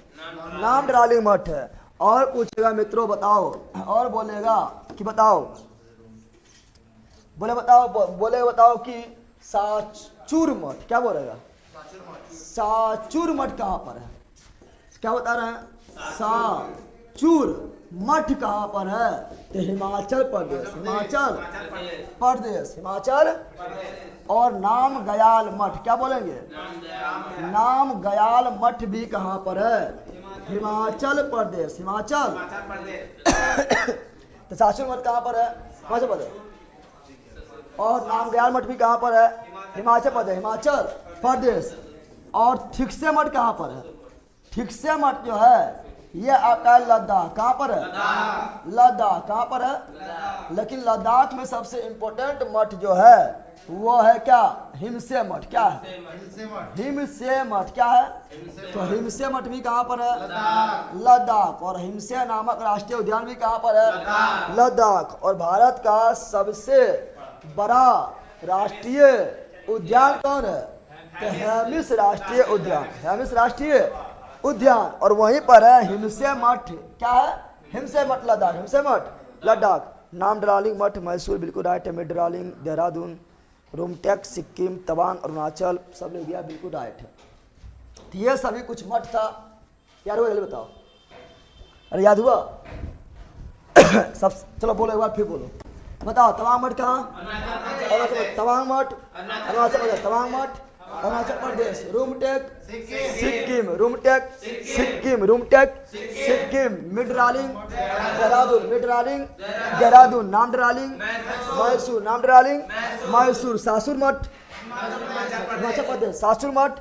नाम डार्लिंग मठ है। और पूछेगा मित्रों बताओ, और बोलेगा कि बताओ, बोले बताओ कि साचूर मठ। क्या बोलेगा? साचूर मठ कहाँ पर है? क्या बता रहे हैं? साचूर मठ कहाँ पर है? तो हिमाचल प्रदेश। हिमाचल प्रदेश। हिमाचल। और नाम गयाल मठ। क्या बोलेंगे? नाम गयाल मठ भी कहाँ पर है? हिमाचल प्रदेश। हिमाचल। तो साचूर मठ कहाँ पर है? हिमाचल प्रदेश। और नाम गयाल मठ भी कहाँ पर है? हिमाचल प्रदेश। हिमाचल प्रदेश। और थिकसे मठ कहाँ पर है? थिकसे मठ जो है ये आता है लद्दाख। कहाँ पर है? लद्दाख। कहाँ पर है? लेकिन लद्दाख में सबसे इम्पोर्टेंट मठ जो है वो है क्या? हिमसे मठ। क्या है? हिमसे मठ। क्या है? तो हिमसे मठ भी कहाँ पर है? लद्दाख। और हिमसे नामक राष्ट्रीय उद्यान भी कहाँ पर है? लद्दाख। और भारत का सबसे बड़ा राष्ट्रीय उद्यान कौन है? तो हेमिस राष्ट्रीय उद्यान। हेमिस राष्ट्रीय उद्यान। और वहीं पर है हिमसे मठ। क्या है? हिमसे मठ लद्दाख। हिमसे मठ लद्दाख। नाम डार्लिंग मठ मैसूर बिल्कुल राइट है। मिड डार्लिंग देहरादून। रूमटेक सिक्किम। तवांग अरुणाचल सब ले दिया बिल्कुल राइट है। तो ये सभी कुछ मठ था। याद हुआ? जल्दी बताओ। अरे याद हुआ? सब चलो बोलो एक बार फिर बोलो। बताओ तवांग मठ कहाँ? तवांग मठ अरुणाचल प्रदेश। तवांग मठ Arunachal Pradesh. Rumtek Sikkim. Rumtek Sikkim. Rumtek Sikkim. Mindrolling Dehradun. Mindrolling Dehradun. Namdroling Mysore. नाम डार्लिंग मैसूर। सासुर मठ हिमाचल प्रदेश। सासुर मठ।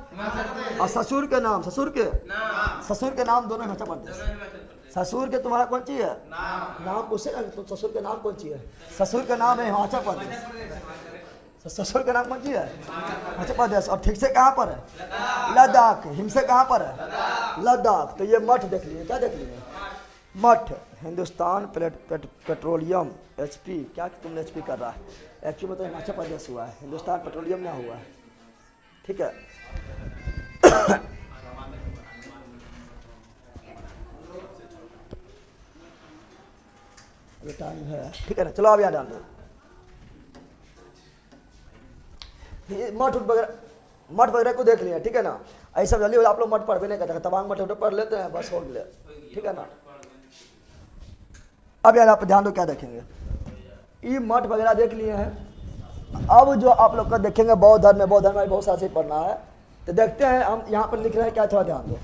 और ससुर के नाम ससुर के नाम दोनों हिमाचल प्रदेश। ससुर के तुम्हारा कौन सी है? नाम पूछेगा तो ससुर के नाम कौन सी है? ससुर का नाम है हिमाचल प्रदेश। ससुर का नाम कौन सी है? हिमाचल प्रदेश। और ठीक से कहाँ पर है? लद्दाख। हिमसे कहाँ पर है? लद्दाख। तो ये मठ देख लीजिए। क्या देख लीजिए? मठ। Hindustan petroleum HP। क्या तुमने HP कर रहा है? HP में तो हिमाचल प्रदेश हुआ है, हिंदुस्तान पेट्रोलियम में हुआ है, ठीक है। टाइम है, ठीक है ना। चलो अब यहाँ डाल दो मठ वगैरह को देख लिया, ठीक है ना। ऐसा जल्दी आप लोग मठ पढ़ भी नहीं करते, तमाम मठ पढ़ लेते हैं, बस हो गया, ठीक है ना। अब यार आप ध्यान दो क्या देखेंगे, ये मठ वगैरह देख लिए हैं। अब जो आप लोग का देखेंगे बौद्ध धर्म में, बौद्ध धर्म में बहुत सारा चीज पढ़ना है, तो देखते हैं हम यहाँ पर लिख रहे हैं क्या, थोड़ा ध्यान दो।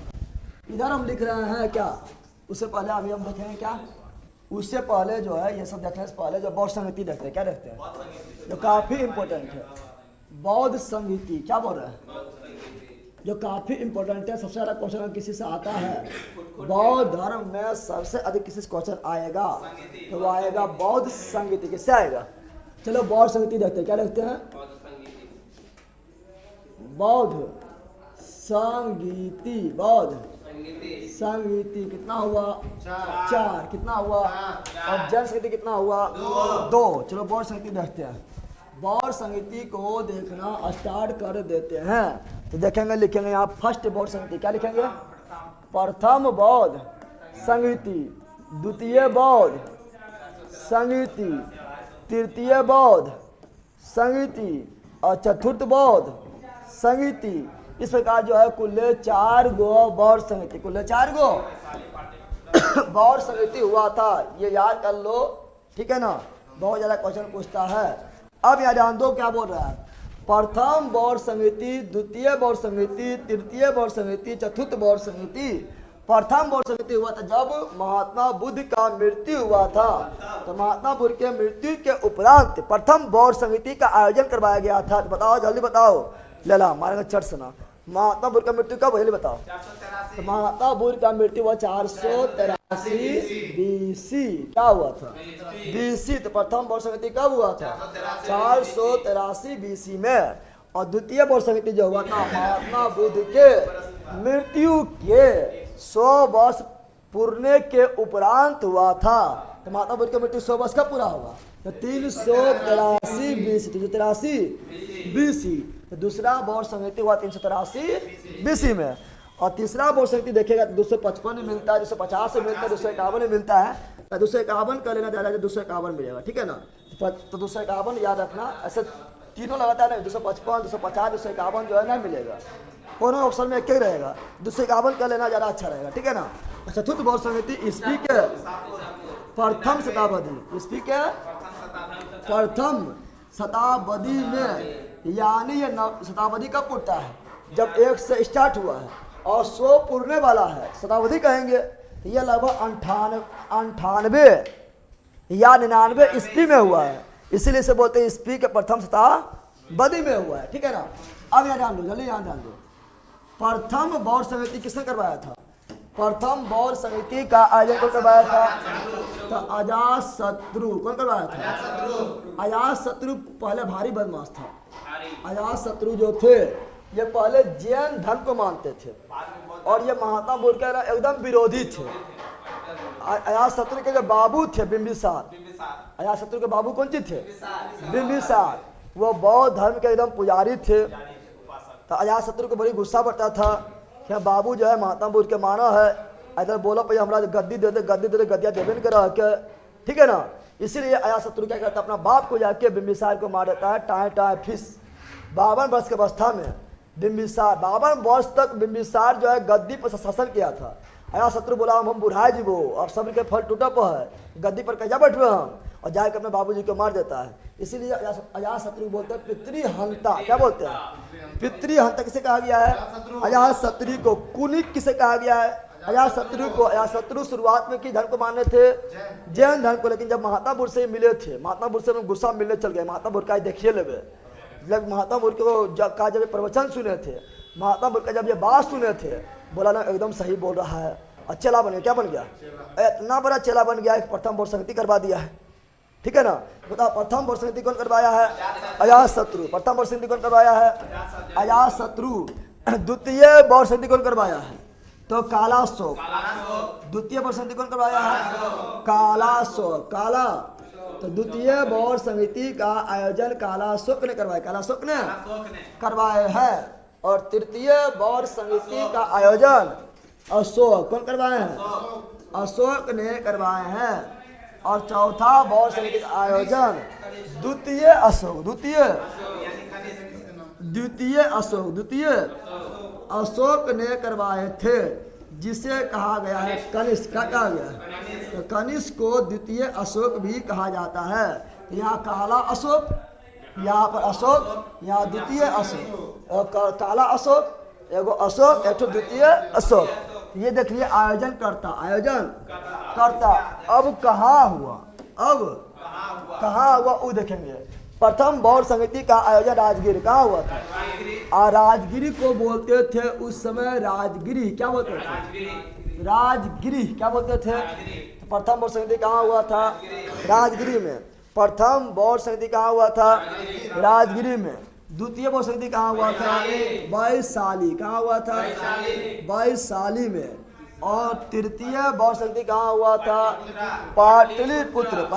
इधर हम लिख रहे हैं क्या, उससे पहले अभी हम देखेंगे क्या, उससे पहले जो है ये सब देखने से पहले जो बौद्ध संगीति देखते हैं, क्या देखते हैं, जो काफ़ी इम्पोर्टेंट है। बौद्ध संगीति क्या बोल रहे हैं, जो काफ़ी इम्पोर्टेंट है। सबसे ज़्यादा क्वेश्चन किसी से आता है, बौद्ध धर्म में सबसे अधिक किसी से क्वेश्चन आएगा तो वो आएगा बौद्ध संगीति। किससे आएगा, चलो बौद्ध संगीति देखते हैं, क्या देखते हैं, बौद्ध संगीति। बौद्ध संगीति कितना हुआ, 4 कितना हुआ, और जन संगीति कितना हुआ, 2। चलो बौद्ध संगीति देखते हैं, बौद्ध समिति को देखना स्टार्ट कर देते हैं। तो देखेंगे, लिखेंगे यहाँ फर्स्ट बौद्ध समिति, क्या लिखेंगे? प्रथम बौद्ध समिति, द्वितीय बौद्ध समिति, तृतीय बौद्ध समिति और चतुर्थ बौद्ध समिति। इस प्रकार जो है कुल 4 गो बौद्ध समिति, कुल 4 गो बौद्ध समिति हुआ था। ये याद कर लो, ठीक है ना, बहुत ज़्यादा क्वेश्चन पूछता है। अब यहाँ जान दो क्या बोल रहा है। प्रथम बौद्ध समिति, द्वितीय बौद्ध समिति, तृतीय बौद्ध समिति, चतुर्थ बौद्ध समिति। प्रथम बौद्ध समिति हुआ था जब महात्मा बुद्ध का मृत्यु हुआ था। तो महात्मा बुद्ध के मृत्यु के उपरांत प्रथम बौद्ध समिति का आयोजन करवाया गया था। तो बताओ, जल्दी बताओ, ले ला मारेंगे चट सुना। महात्मा बुद्ध का मृत्यु कब, जल्दी बताओ। तो महात्मा बुद्ध का मृत्यु हुआ 483 BC। क्या हुआ था? BC। तो प्रथम बौद्ध समिति कब हुआ था? 483 BC में। और द्वितीय बौद्ध समिति जो हुआ था महात्मा बुद्ध के मृत्यु के 100 वर्ष पूर्णे के उपरांत हुआ था। तो महात्मा बुद्ध का मृत्यु 100 वर्ष का पूरा होगा। तो 383 BC, 383 BC। तो दूसरा बौद्ध समिति हुआ 383 BC में। और तीसरा बौद्ध समिति देखेगा तो 255 में मिलता है, 250 में मिलता है, 251 में मिलता है। तो 251 कर लेना ज़्यादा, 251 मिलेगा, ठीक है ना। तो 251 याद रखना, ऐसे तीनों लगातार नहीं, 255, 250, 251 जो है ना मिलेगा, दोनों ऑप्शन में एक ही रहेगा। 251 कर लेना ज़्यादा अच्छा रहेगा, ठीक है ना। चतुर्थ बौद्ध समिति ईस्वी के प्रथम शताब्दी, ईस्वी के प्रथम शताब्दी में, यानी ये शताब्दी कब पूर्ता है? जब 1 से स्टार्ट हुआ है और 100 पूर्णे वाला है, शताब्दी कहेंगे। यह लगभग 98 या 99 ईस्वी में हुआ है, इसीलिए इसे बोलते हैं ईस्वी के प्रथम शताब्दी में हुआ है, ठीक है ना। अब यहाँ ध्यान दो, जल्दी यहाँ ध्यान दो। प्रथम बौद्ध समिति किसने करवाया था? प्रथम बौद्ध समिति का आयोजन कौन करवाया था? तो अजातशत्रु। कौन करवाया था? अजातशत्रु पहले भारी बदमाश था। अजातशत्रु जो थे ये पहले जैन धर्म को मानते थे और ये महात्मा बुद्ध के एकदम विरोधी थे। अजातशत्रु के जो बाबू थे बिंबिसार, अजातशत्रु के बाबू कौन सी थे? बिंबिसार। वो बौद्ध धर्म के एकदम पुजारी थे। तो अजातशत्रु को बड़ी गुस्सा पड़ता था कि बाबू जो है महात्मा बुद्ध के माना है, इधर बोला भाई हमारा गद्दी दे दे, गद्दी दे दे, गद्दिया देवे नहीं करा के, ठीक है ना। इसीलिए अजातशत्रु क्या करता है, अपना बाप को जाके बिंबिसार को मार देता है, टाए टाए फिस। 52 वर्ष की अवस्था में बिंबिसार, 52 वर्ष तक बिंबिसार जो है गद्दी पर शासन किया था। अजातशत्रु बोला हम बुढ़ाए जीवो और सब के फल टूटा पर है, गद्दी पर कैसा बैठे हम, और जाकर अपने बाबूजी को मार देता है। इसीलिए अजातशत्रु बोलते हैं पितृहंता। क्या बोलते हैं? पितृहंता किसे कहा गया है? अजातशत्रु को। कुनिक किसे कहा गया है? अजातशत्रु को। अजातशत्रु शुरुआत में किस धर्म को मानने थे? जैन धर्म को। लेकिन जब महात्मा बुद्ध से मिले थे, महात्मा बुद्ध से गुस्सा मिलने चल गए। महात्मा बुद्ध का देखिए लेवे, जब महात्मा बुद्ध को जब प्रवचन सुने थे, महात्मा बुद्ध का जब ये बात सुने थे, बोला ना एकदम सही बोल रहा है, और चेला बन गया। क्या बन गया? इतना बड़ा चेला बन गया, प्रथम बौद्ध समिति करवा दिया है, ठीक है ना। बताओ प्रथम बौद्ध समिति कौन करवाया है? अजातशत्रु। प्रथम बौद्ध समिति कौन करवाया है? अजातशत्रु। द्वितीय बौद्ध समिति कौन करवाया है? तो कालाशोक। द्वितीय बौद्ध समिति कौन करवाया है? कालाशोक। काला। तो द्वितीय बौद्ध समिति का आयोजन कालाशोक ने करवाया, कालाशोक ने करवाए हैं। और तृतीय बौद्ध समिति का आयोजन अशोक। कौन करवाए हैं? अशोक ने करवाए हैं। और चौथा बौद्ध समिति का आयोजन द्वितीय अशोक, द्वितीय अशोक ने करवाए थे, जिसे कहा गया है कनिष्क। क्या कहा गया है? तो कनिष्क को द्वितीय अशोक भी कहा जाता है। यहाँ काला अशोक, यहाँ पर अशोक, यहाँ द्वितीय अशोक, और काला अशोक एगो अशोक, एक द्वितीय अशोक। ये देखिए आयोजन करता, आयोजन करता। अब कहाँ हुआ? अब कहाँ हुआ वो देखेंगे। प्रथम बौद्ध समिति का आयोजन राजगिर। कहाँ हुआ था? और राजगिरी को बोलते थे उस समय राजगिरी। क्या बोलते थे? राजगिरी। क्या बोलते थे? प्रथम बौद्ध समिति कहाँ हुआ था? राजगिरी में। प्रथम बौद्ध समिति कहाँ हुआ था? राजगिरी में। द्वितीय बौद्ध समिति कहाँ हुआ था? वैशाली। कहाँ हुआ था? वैशाली में। और तृतीय बौद्ध संगति कहाँ हुआ था? पाटलिपुत्र।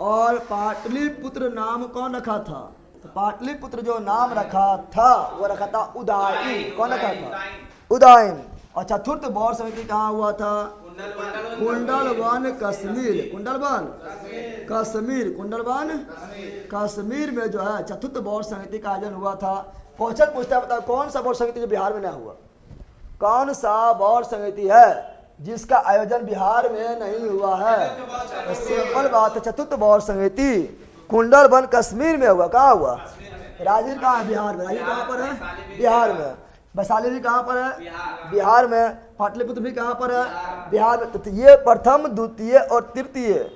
और पाटलिपुत्र नाम कौन रखा था? तो पाटलिपुत्र जो नाम रखा था वो रखा था उदाईन। कौन रखा था? उदाईन। और चतुर्थ बौद्ध संगति कहाँ हुआ था? कुंडलवन कश्मीर। कश्मीर में जो है चतुर्थ बौद्ध संगति का आयोजन हुआ था। क्वेश्चन पूछता है, बताओ कौन सा बौद्ध संगति जो बिहार में नहीं हुआ? कौन सा बौद्ध संगति है जिसका आयोजन बिहार में नहीं हुआ है? तो सिंपल बात है, चतुर्थ बौद्ध संगति कुंडलवन कश्मीर में हुआ। कहाँ हुआ? राजगीर कहाँ है? बिहार में। राजगीर कहाँ पर है? बिहार में। वैशाली भी कहाँ पर है? बिहार में। पाटलिपुत्र भी कहाँ पर है? बिहार में। तो ये प्रथम, द्वितीय और तृतीय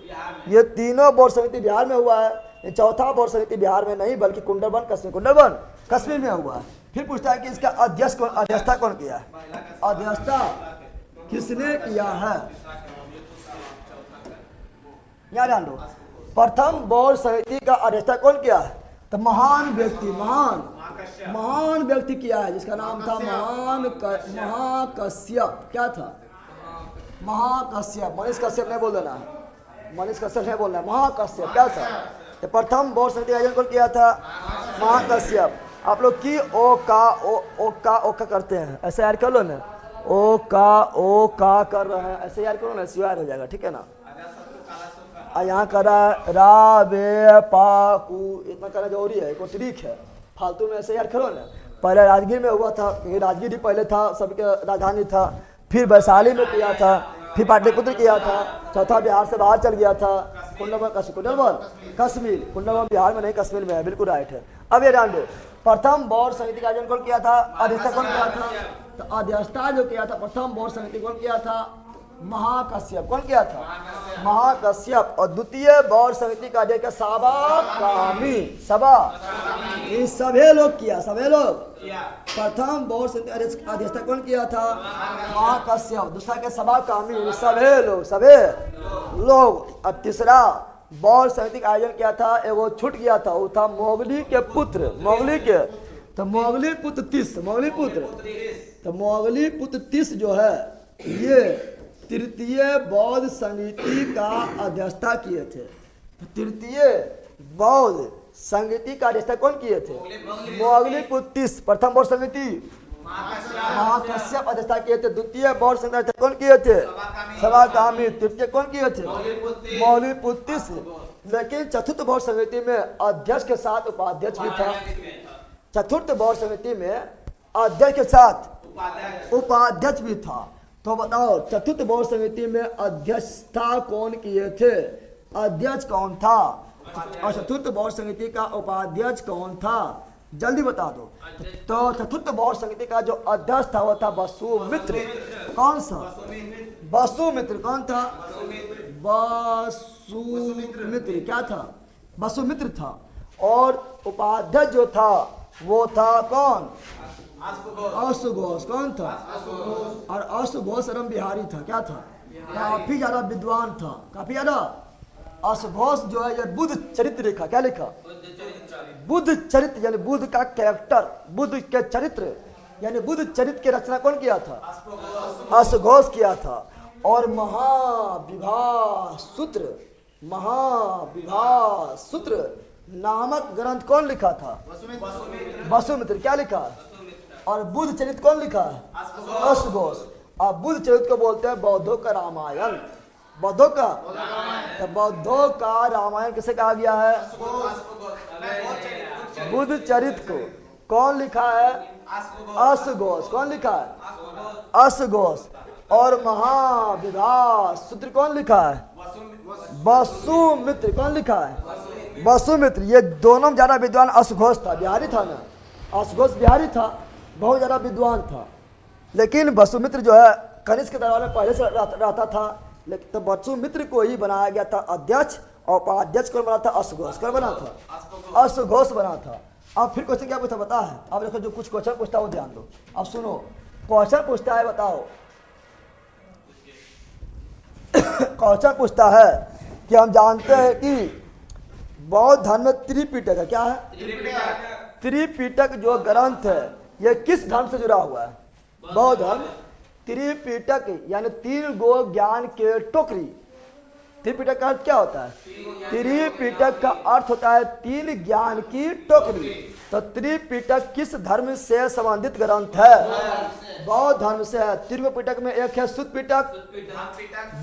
ये तीनों बौद्ध संगति बिहार में हुआ है। ये चौथा बौद्ध संगति बिहार में नहीं बल्कि कुंडलवन कश्मीर में हुआ है। फिर पूछता है कि इसका अध्यक्षता कौन किया है? अध्यक्षता किसने किया है? यहाँ जान लो, प्रथम बौद्ध समिति का अध्यक्षता कौन किया है? तो महान व्यक्ति किया है जिसका नाम था महाकश्यप। क्या था? महाकश्यप। मनीष कश्यप नहीं बोल देना, महाकश्यप। क्या था? तो प्रथम बौद्ध समिति का आयोजन कौन किया था? महाकश्यप। आप लोग की ओ का करते हैं, ऐसे यार कर लो ना। ओ का कर रहे हैं, ऐसे यार करो ना, यार हो जाएगा। ठीक है ना? यहाँ करा रा बे पा कू, इतना करना जरूरी है, कोई ट्रिक है। फालतू में ऐसे यार करो ना। पहले राजगीर में हुआ था, ये राजगीर ही पहले था, सबके राजधानी था। फिर वैशाली में किया था, फिर पाटलिपुत्र किया था, चौथा बिहार से बाहर चल गया था। कुंडलवन कश्मीर, कुंडलवन बिहार में नहीं कश्मीर में है, बिल्कुल राइट है। अब ये जान लो, प्रथम बौद्ध समिति का आयोजन कौन किया था? अध्यक्षता कौन किया था? तो अध्यक्षता जो किया था प्रथम बौद्ध समिति कौन किया था? महाकश्यप। कौन किया था? महाकश्यप। और द्वितीय बौद्ध समिति का अध्यक्ष सबाकामी। ये सभी लोग किया, प्रथम बौद्ध समिति अध्यक्षता कौन किया था? महाकश्यप। दूसरा के सबाकामी, सभी लोग। अब तीसरा बौद्ध समिति का आयोजन किया था, वो छूट गया था, वो था मोगली के पुत्र। तो मोगलीपुत्र तीस जो है ये तृतीय बौद्ध समिति का अध्यक्षता किए थे। तृतीय बौद्ध संगति का अध्यक्षता कौन किए थे? मोगलीपुत्र तीस। प्रथम बौद्ध समिति महाकश्यप अध्यक्षता किए थे। द्वितीय बौद्ध संगति अध्यक्षता कौन किए थे? सबाकामी। तृतीय कौन किए थे? मोगलीपुत्र तीस। लेकिन चतुर्थ बौद्ध समिति में अध्यक्ष के साथ उपाध्यक्ष भी था। चतुर्थ बौद्ध समिति में अध्यक्ष के साथ उपाध्यक्ष भी था। तो बताओ चतुर्थ बौद्ध समिति में अध्यक्षता कौन किए थे? अध्यक्ष कौन था? और चतुर्थ बौद्ध समिति का उपाध्यक्ष कौन था? जल्दी बता दो। तो चतुर्थ बौद्ध समिति का जो अध्यक्ष था वो था वसुमित्र। कौन सा? वसुमित्र। कौन था? वसुमित्र। क्या था? वसुमित्र था। और उपाध्यक्ष जो था वो था कौन? अश्वघोष। कौन था? और अश्वघोष रम बिहारी था। क्या था? काफी ज्यादा विद्वान था, काफी ज्यादा। अश्वघोष जो है ये बुद्ध चरित्र लिखा। क्या लिखा? बुद्ध चरित्र, यानी बुद्ध का कैरेक्टर, बुद्ध के चरित्र, यानी बुद्ध चरित्र की रचना कौन किया था? अश्वघोष किया था। और महाविभा सूत्र नामक ग्रंथ कौन लिखा था? वसुमित्र। क्या लिखा? और बुद्ध चरित्र कौन लिखा है? अश्वघोष। और बुद्ध चरित्र को बोलते हैं बौद्धों का रामायण। बौद्धों का रामायण किसे कहा गया है? बुद्ध चरित्र को कौन लिखा है? अश्वघोष। कौन लिखा है? अश्वघोष। और महाविभा सूत्र कौन लिखा है? वसुमित्र। कौन लिखा है? वसुमित्र। ये दोनों में ज्यादा विद्वान अश्वघोष था, बिहारी था ना। अश्वघोष बिहारी था, बहुत ज्यादा विद्वान था। लेकिन वसुमित्र जो है कनिष्क के दरबार में पहले से रहता था। लेकिन तो वसुमित्र को ही बनाया गया था अध्यक्ष, और उपाध्यक्ष कौन बना था? अश्वघोष। कौन बना था? अश्वघोष बना था। अब फिर क्वेश्चन क्या पूछा पता है? अब देखो जो कुछ क्वेश्चन पूछता है वो ध्यान दो। अब सुनो, क्वेश्चन पूछता है, बताओ क्वेश्चन पूछता है कि हम जानते हैं कि बौद्ध धर्म में त्रिपिटक है। क्या है? त्रिपिटक जो ग्रंथ है ये किस धर्म से जुड़ा हुआ है? बौद्ध धर्म। त्रिपिटक यानी 3 गो ज्ञान के टोकरी। त्रिपिटक का अर्थ क्या होता है? त्रिपिटक का अर्थ होता है 3 ज्ञान की टोकरी। तो त्रिपिटक किस धर्म से संबंधित ग्रंथ है? बौद्ध धर्म से है। त्रिपिटक में एक है सुत्त पिटक,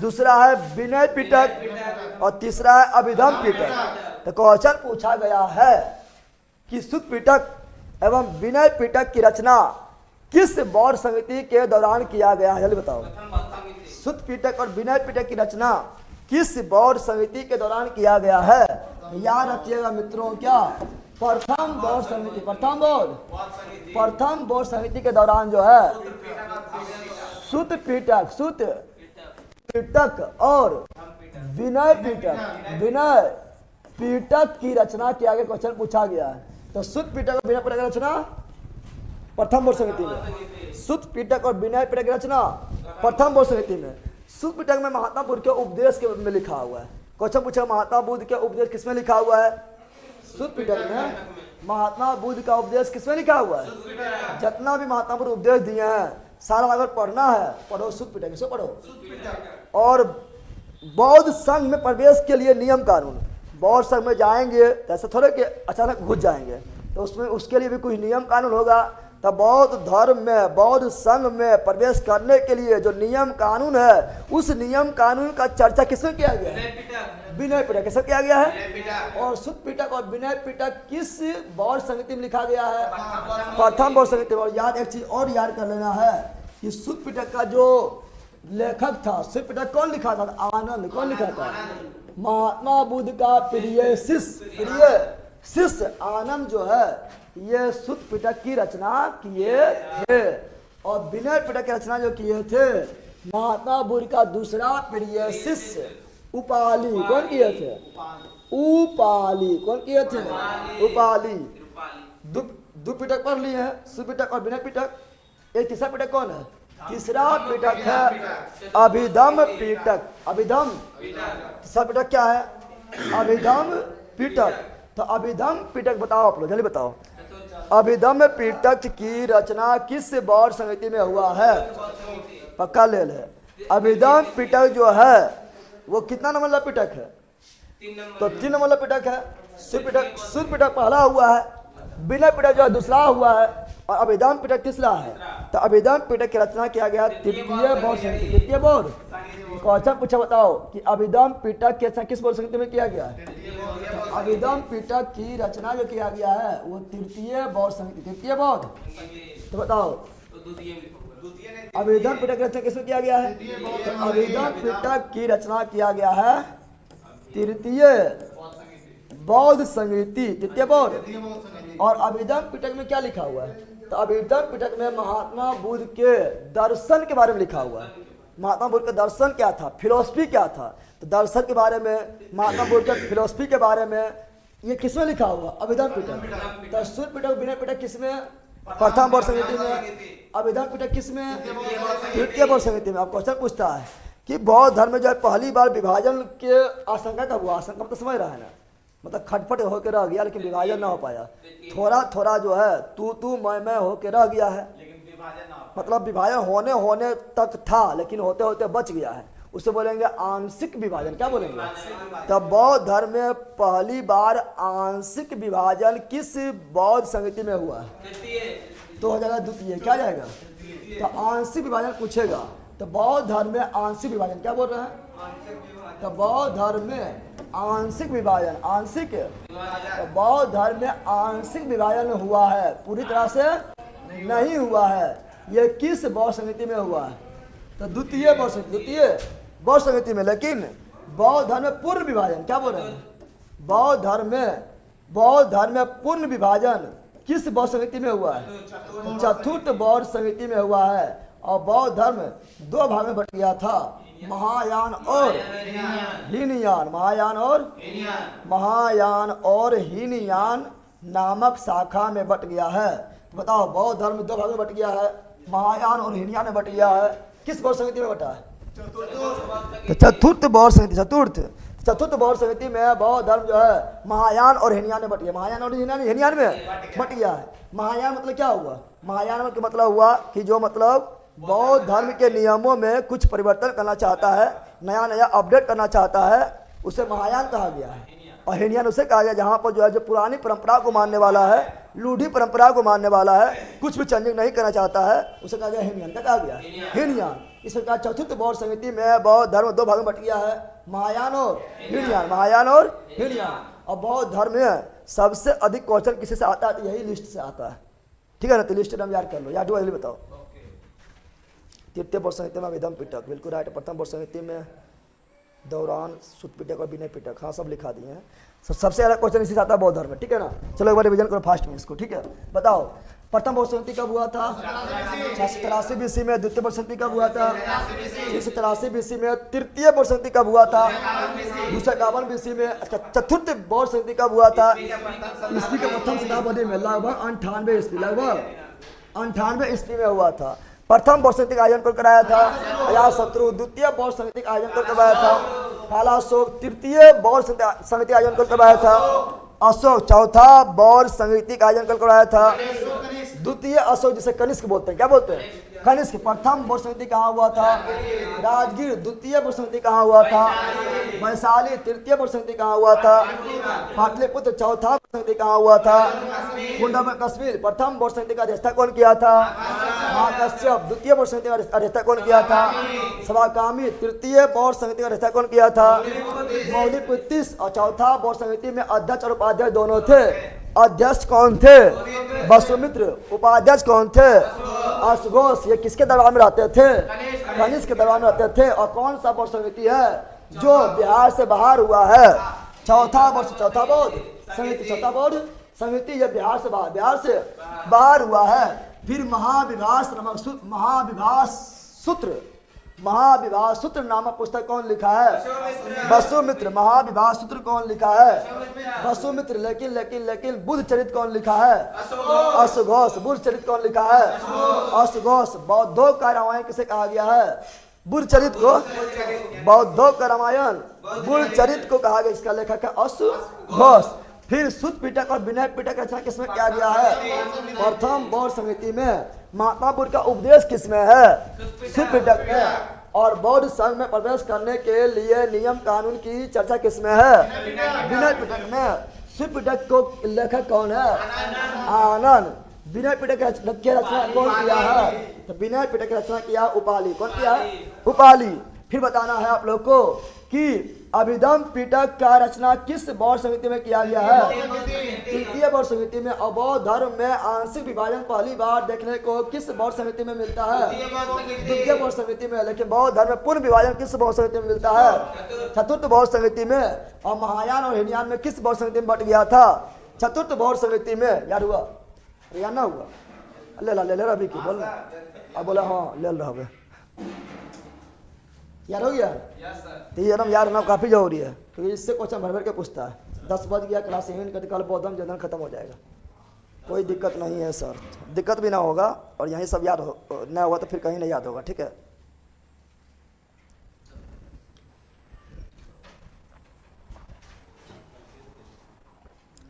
दूसरा है विनय पिटक और तीसरा है अभिधम पिटक। तो क्वेश्चन पूछा गया है कि सुत्त पिटक एवं विनय पिटक की रचना किस बौद्ध समिति के दौरान किया गया है? जल्दी बताओ। सुत्त पिटक और विनय पिटक की रचना किस बौद्ध समिति के दौरान किया गया है? याद रखिएगा मित्रों, क्या प्रथम बौद्ध समिति, प्रथम बौद्ध समिति के दौरान जो है सुत्त पिटक और विनय पिटक की रचना किया गया। क्वेश्चन पूछा गया है। तो सुत्त पिटक और विनय पिटक की रचना प्रथम बौद्ध समिति में, सुत्त पिटक और विनय पिटक की रचना प्रथम बौद्ध समिति में। सुत्त पिटक में महात्मा बुद्ध के उपदेश के में लिखा हुआ है। क्वेश्चन पूछा महात्मा बुद्ध के उपदेश किसमें लिखा हुआ है? सुत्त पिटक में महात्मा बुद्ध का उपदेश किसमें लिखा हुआ है? जितना भी महात्मा बुद्ध उपदेश दिए हैं सारा अगर पढ़ना है पढ़ो सुत्त पिटक से पढ़ो। और बौद्ध संघ में प्रवेश के लिए नियम कानून, बौद्ध संघ में जाएंगे ऐसा थोड़े कि अचानक घुस जाएंगे, तो उसमें उसके लिए भी कुछ नियम कानून होगा। तब बौद्ध धर्म में, बौद्ध संघ में प्रवेश करने के लिए जो नियम कानून है उस नियम कानून का चर्चा किसमें किया गया है? विनय पिटक कैसे किया गया है? और सुत्त पिटक और विनय पिटक किस बौद्ध समिति में लिखा गया है? प्रथम बौद्ध समिति में। और याद एक चीज और याद कर लेना है कि सुत्त पिटक का जो लेखक था, सुत्त पिटक कौन लिखा था? आनंद। कौन लिखा था? महात्मा बुद्ध का प्रिय शिष्य आनंद जो है ये सुत्त पिटक की रचना किए थे। और विनय पिटक की रचना जो किए थे महात्मा बुद्ध का दूसरा प्रिय शिष्य उपाली। कौन किए थे? उपाली। कौन किए थे? उपाली। दो पिटक पढ़ लिए हैं, सुत्त पिटक और विनय पिटक। एक तीसरा पिटक कौन है? तीसरा पिटक है अभिधम पिटक। अभिधम तीसरा पिटक क्या है? अभिधम पिटक। तो अभिधम पिटक बताओ आप लोग, जल्दी बताओ। अभिधम पिटक की रचना किस बौद्ध समिति में हुआ है? पक्का ले ले। अभिधम पिटक जो है वो कितना नंबर वाला पिटक है? तो 3 नंबर वाला पिटक है। सुत्त पिटक पहला हुआ है, विनय पिटक जो है दूसरा हुआ है और अभिधम पिटक तीसरा है। तो अभिधम पिटक की रचना किया गया तृतीय बौद्ध समिति। तृतीय बौद्ध क्वेश्चन पूछा, बताओ कि अभिधम पिटक की रचना किस बौद्ध समिति में किया गया है? अभिधम पिटक की रचना जो किया गया है वो तृतीय बौद्ध समिति। तृतीय बौद्ध तो बताओ अभिधम पिटक की रचना किसमें किया गया है? तो अभिधम पिटक की रचना किया गया है तृतीय बौद्ध समिति। तृतीय बौद्ध। और अभिधम पिटक में क्या लिखा हुआ है? तो अभिधम पिटक में महात्मा बुद्ध के दर्शन के बारे में लिखा हुआ है। महात्मा बुद्ध का दर्शन क्या था, फिलोसफी क्या था? तो दर्शन के बारे में, महात्मा बुद्ध के फिलोसफी के बारे में ये किसमें लिखा हुआ? अभिधम पिटक। तो सुत्त पिटक विनय पिटक किसमें? प्रथम बौद्ध समिति में। अभिधम पिटक किसमें? तृतीय बौद्ध समिति में। अब क्वेश्चन पूछता है कि बौद्ध धर्म में जो है पहली बार विभाजन के आशंका कब हुआ? आशंका तो समझ रहा है ना, मतलब खटपट होकर रह गया लेकिन विभाजन ना हो पाया। थोड़ा थोड़ा जो है तू मैं होकर रह गया है, मतलब विभाजन होने तक था लेकिन होते होते बच गया है, उसे बोलेंगे आंशिक विभाजन। क्या बोलेंगे? तब बौद्ध धर्म में पहली बार आंशिक विभाजन किस बौद्ध समिति में हुआ? तो हो जाएगा द्वितीय। क्या जाएगा? तो आंशिक विभाजन पूछेगा तो बौद्ध धर्म में आंशिक विभाजन क्या बोल रहे हैं? तो बौद्ध धर्म में आंशिक विभाजन, आंशिक, तो बौद्ध धर्म में आंशिक विभाजन हुआ है, पूरी तरह से नहीं हुआ है। ये किस बौद्ध समिति में हुआ है? तो द्वितीय बौद्ध समिति में। लेकिन बौद्ध धर्म में पूर्ण विभाजन, क्या बोल रहे हैं? बौद्ध धर्म में पूर्ण विभाजन किस बौद्ध समिति में हुआ है? चतुर्थ बौद्ध समिति में हुआ है। और बौद्ध धर्म 2 भाग में बट गया था, महायान और हीनयान। महायान और हीनयान नामक शाखा में बट गया है। तो बताओ बौद्ध धर्म 2 भाग में बट गया है, महायान और हीनयान में बट गया है। किस बौद्ध समिति में बटा है? तो चतुर्थ बौद्ध समिति। चतुर्थ बौद्ध समिति में बौद्ध धर्म जो है महायान और हीनयान में बट गया। महायान और हीनयान में बट गया है। महायान मतलब क्या हुआ? महायान का मतलब हुआ कि जो मतलब बौद्ध धर्म के नियमों में कुछ परिवर्तन करना चाहता है, नया नया अपडेट करना चाहता है, उसे महायान कहा गया है। और हीनयान उसे कहा गया जहाँ पर जो है जो पुरानी परंपरा को मानने वाला है, रूढ़ी परंपरा को मानने वाला है, कुछ भी चेंजिंग नहीं करना चाहता है, उसे कहा गया हीनयान। क्या कहा गया? हीनयान। इस प्रकार चतुर्थ बौद्ध समिति में बौद्ध धर्म दो भागों में बट गया है, महायान और हीनयान, महायान और हीनयान। और बौद्ध धर्म में सबसे अधिक क्वेश्चन किसी से आता है तो यही लिस्ट से आता है, ठीक है ना? तो लिस्ट नाम याद कर लो, याद हुआ बताओ। तृतीय बौद्ध संहिता में अभिधम पिटक, बिल्कुल राइट। प्रथम बौद्ध संहिता में दौरान, सुत पिटक और विनय पिटक, हाँ सब लिखा दिए हैं। सबसे ज़्यादा क्वेश्चन इसी से आता है बौद्ध धर्म में, ठीक है ना? चलो एक बार रिविजन करो फास्ट में इसको, ठीक है? बताओ प्रथम बौद्ध संहिता कब हुआ था? 683 BC में। द्वितीय बौद्ध संहिता कब हुआ था? 383 BC में। तृतीय बौद्ध संहिता कब हुआ था? 251 BC में। अच्छा, चतुर्थ बौद्ध संहिता कब हुआ था? ईस्वी के प्रथम शताब्दी में, लगभग 98 ईस्वी, लगभग 98 ईस्वी में हुआ था। प्रथम बौद्ध संहिता का आयोजन कौन कराया था? अजातशत्रु। द्वितीय बौद्ध संहिता का आयोजन कौन करवाया था? कालाशोक। तृतीय बौद्ध संहिता का आयोजन कौन करवाया था? अशोक। चौथा बौद्ध संहिता का आयोजन कौन करवाया था? द्वितीय अशोक, जिसे कनिष्क बोलते हैं। क्या बोलते हैं? कनिष्क। प्रथम बौद्ध संहिता कहाँ हुआ था? राजगीर। द्वितीय बौद्ध संहिता कहाँ हुआ था? वैशाली। तृतीय बौद्ध संहिता कहाँ हुआ था? पाटलिपुत्र। चौथा बौद्ध संहिता कहाँ हुआ था? कुंडा में कश्मीर। प्रथम बौद्ध संहिता का अध्यक्षता कौन किया था? महाकश्यप। द्वितीय बौद्ध संहिता का अध्यक्षता कौन किया था? सवाकामी। तृतीय बौद्ध संहिता का अध्यक्षता कौन किया था? मौलिक। और चौथा बौद्ध संहिता में अध्यक्ष और उपाध्यक्ष दोनों थे। अध्यक्ष कौन थे? वसुमित्र। उपाध्यक्ष कौन थे? अशोक। ये किसके दरबार में रहते थे? कनिष्क के दरबार में रहते थे। और कौन सा बौद्ध समिति है जो बिहार से बाहर हुआ है? चौथा बौद्ध समिति, चौथा बौद्ध समिति ये बिहार से बाहर हुआ है। फिर महाविभास सूत्र नामक पुस्तक कौन लिखा है? वसुमित्र। महाविभास सूत्र कौन लिखा है? वसुमित्र। लेकिन बुद्ध चरित कौन लिखा है? अशोक। बुद्ध चरित कौन लिखा है? अशोक। बौद्धों का रामायण किसे कहा गया है? बुद्ध चरित को। बौद्धों का रामायण बुद्ध चरित को कहा गया, इसका लेखक है अशोक। फिर सुत पिटक और विनय पिटक रचना किसमें किया गया है? प्रथम बौद्ध समिति में। महात्मा बुद्ध का उपदेश किसमें है? सुत पिटक में। और बौद्ध संघ में प्रवेश करने के लिए नियम कानून की चर्चा किसमें है? विनय पिटक में। सुत पिटक को लेखक कौन है? आनंद। विनय पिटक की रचना कौन किया है? तो विनय पिटक की रचना किया उपाली। कौन किया है? उपाली। फिर बताना है आप लोग को कि अभिधम पिटक का रचना किस बौद्ध समिति में किया गया है? तृतीय बौद्ध समिति में। और बौद्ध धर्म में आंशिक विभाजन पहली बार देखने को किस बौद्ध समिति में मिलता है? द्वितीय बौद्ध समिति में। लेकिन बौद्ध धर्म में पूर्ण विभाजन किस बौद्ध समिति में मिलता है? चतुर्थ बौद्ध समिति में। और महायान और हीनयान में किस बौद्ध समिति में बट गया था? चतुर्थ बौद्ध समिति में। याद हुआ? याद ना हुआ? ले रहा की बोल। अब बोला हाँ ले रहा। याद हो गया? तो ये याद होना काफ़ी जरूरी है, क्योंकि तो इससे क्वेश्चन भर भर के पूछता है। 10 बज गया, क्लास 7 का कल बौद्धम जर्नल खत्म हो जाएगा। कोई दिक्कत नहीं है सर, दिक्कत भी ना होगा। और यहीं सब याद ना होगा तो फिर कहीं नहीं याद होगा, ठीक है?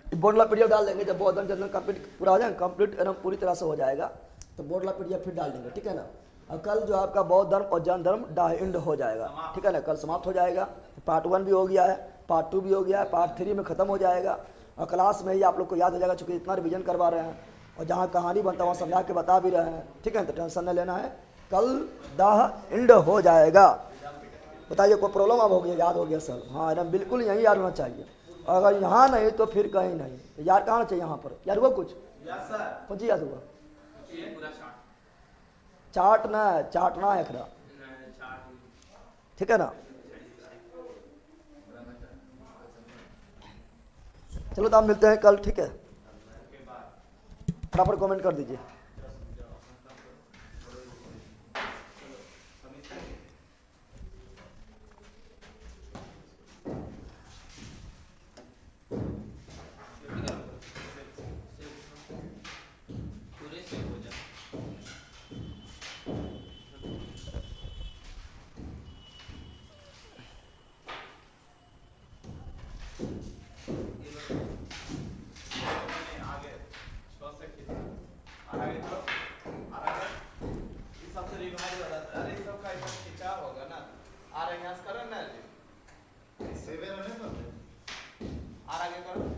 बोर्ड वाला पीडीएफ डाल देंगे जब बौद्धम जर्नल कंप्लीट पूरा हो जाएगा, कंप्लीट एकदम पूरी तरह से हो जाएगा तो बोर्ड वाला पीडीएफ फिर डाल देंगे, ठीक है ना? और कल जो आपका बौद्ध धर्म और जैन धर्म एंड हो जाएगा, ठीक है ना? कल समाप्त हो जाएगा। पार्ट 1 भी हो गया है, पार्ट 2 भी हो गया है, पार्ट 3 में खत्म हो जाएगा। और क्लास में ही आप लोग को याद हो जाएगा, चूँकि इतना रिवीजन करवा रहे हैं और जहाँ कहानी बनता है वहाँ समझा के बता भी रहे हैं, ठीक है? तो टेंशन नहीं लेना है, कल दाह एंड हो जाएगा। बताइए कोई प्रॉब्लम अब हो गया? याद हो गया सर? हाँ एकदम बिल्कुल यही याद होना चाहिए। अगर यहाँ नहीं तो फिर कहीं नहीं। तो याद कहाँ चाहिए? यहाँ पर याद हुआ कुछ? कौन चीज़ याद हुआ? चाटना है खरा, ठीक है ना? चलो तो आप मिलते हैं कल, ठीक है? फटाफट कमेंट कर दीजिए। आगे तो इस सबसे सेवे रहने दो। और आगे करो।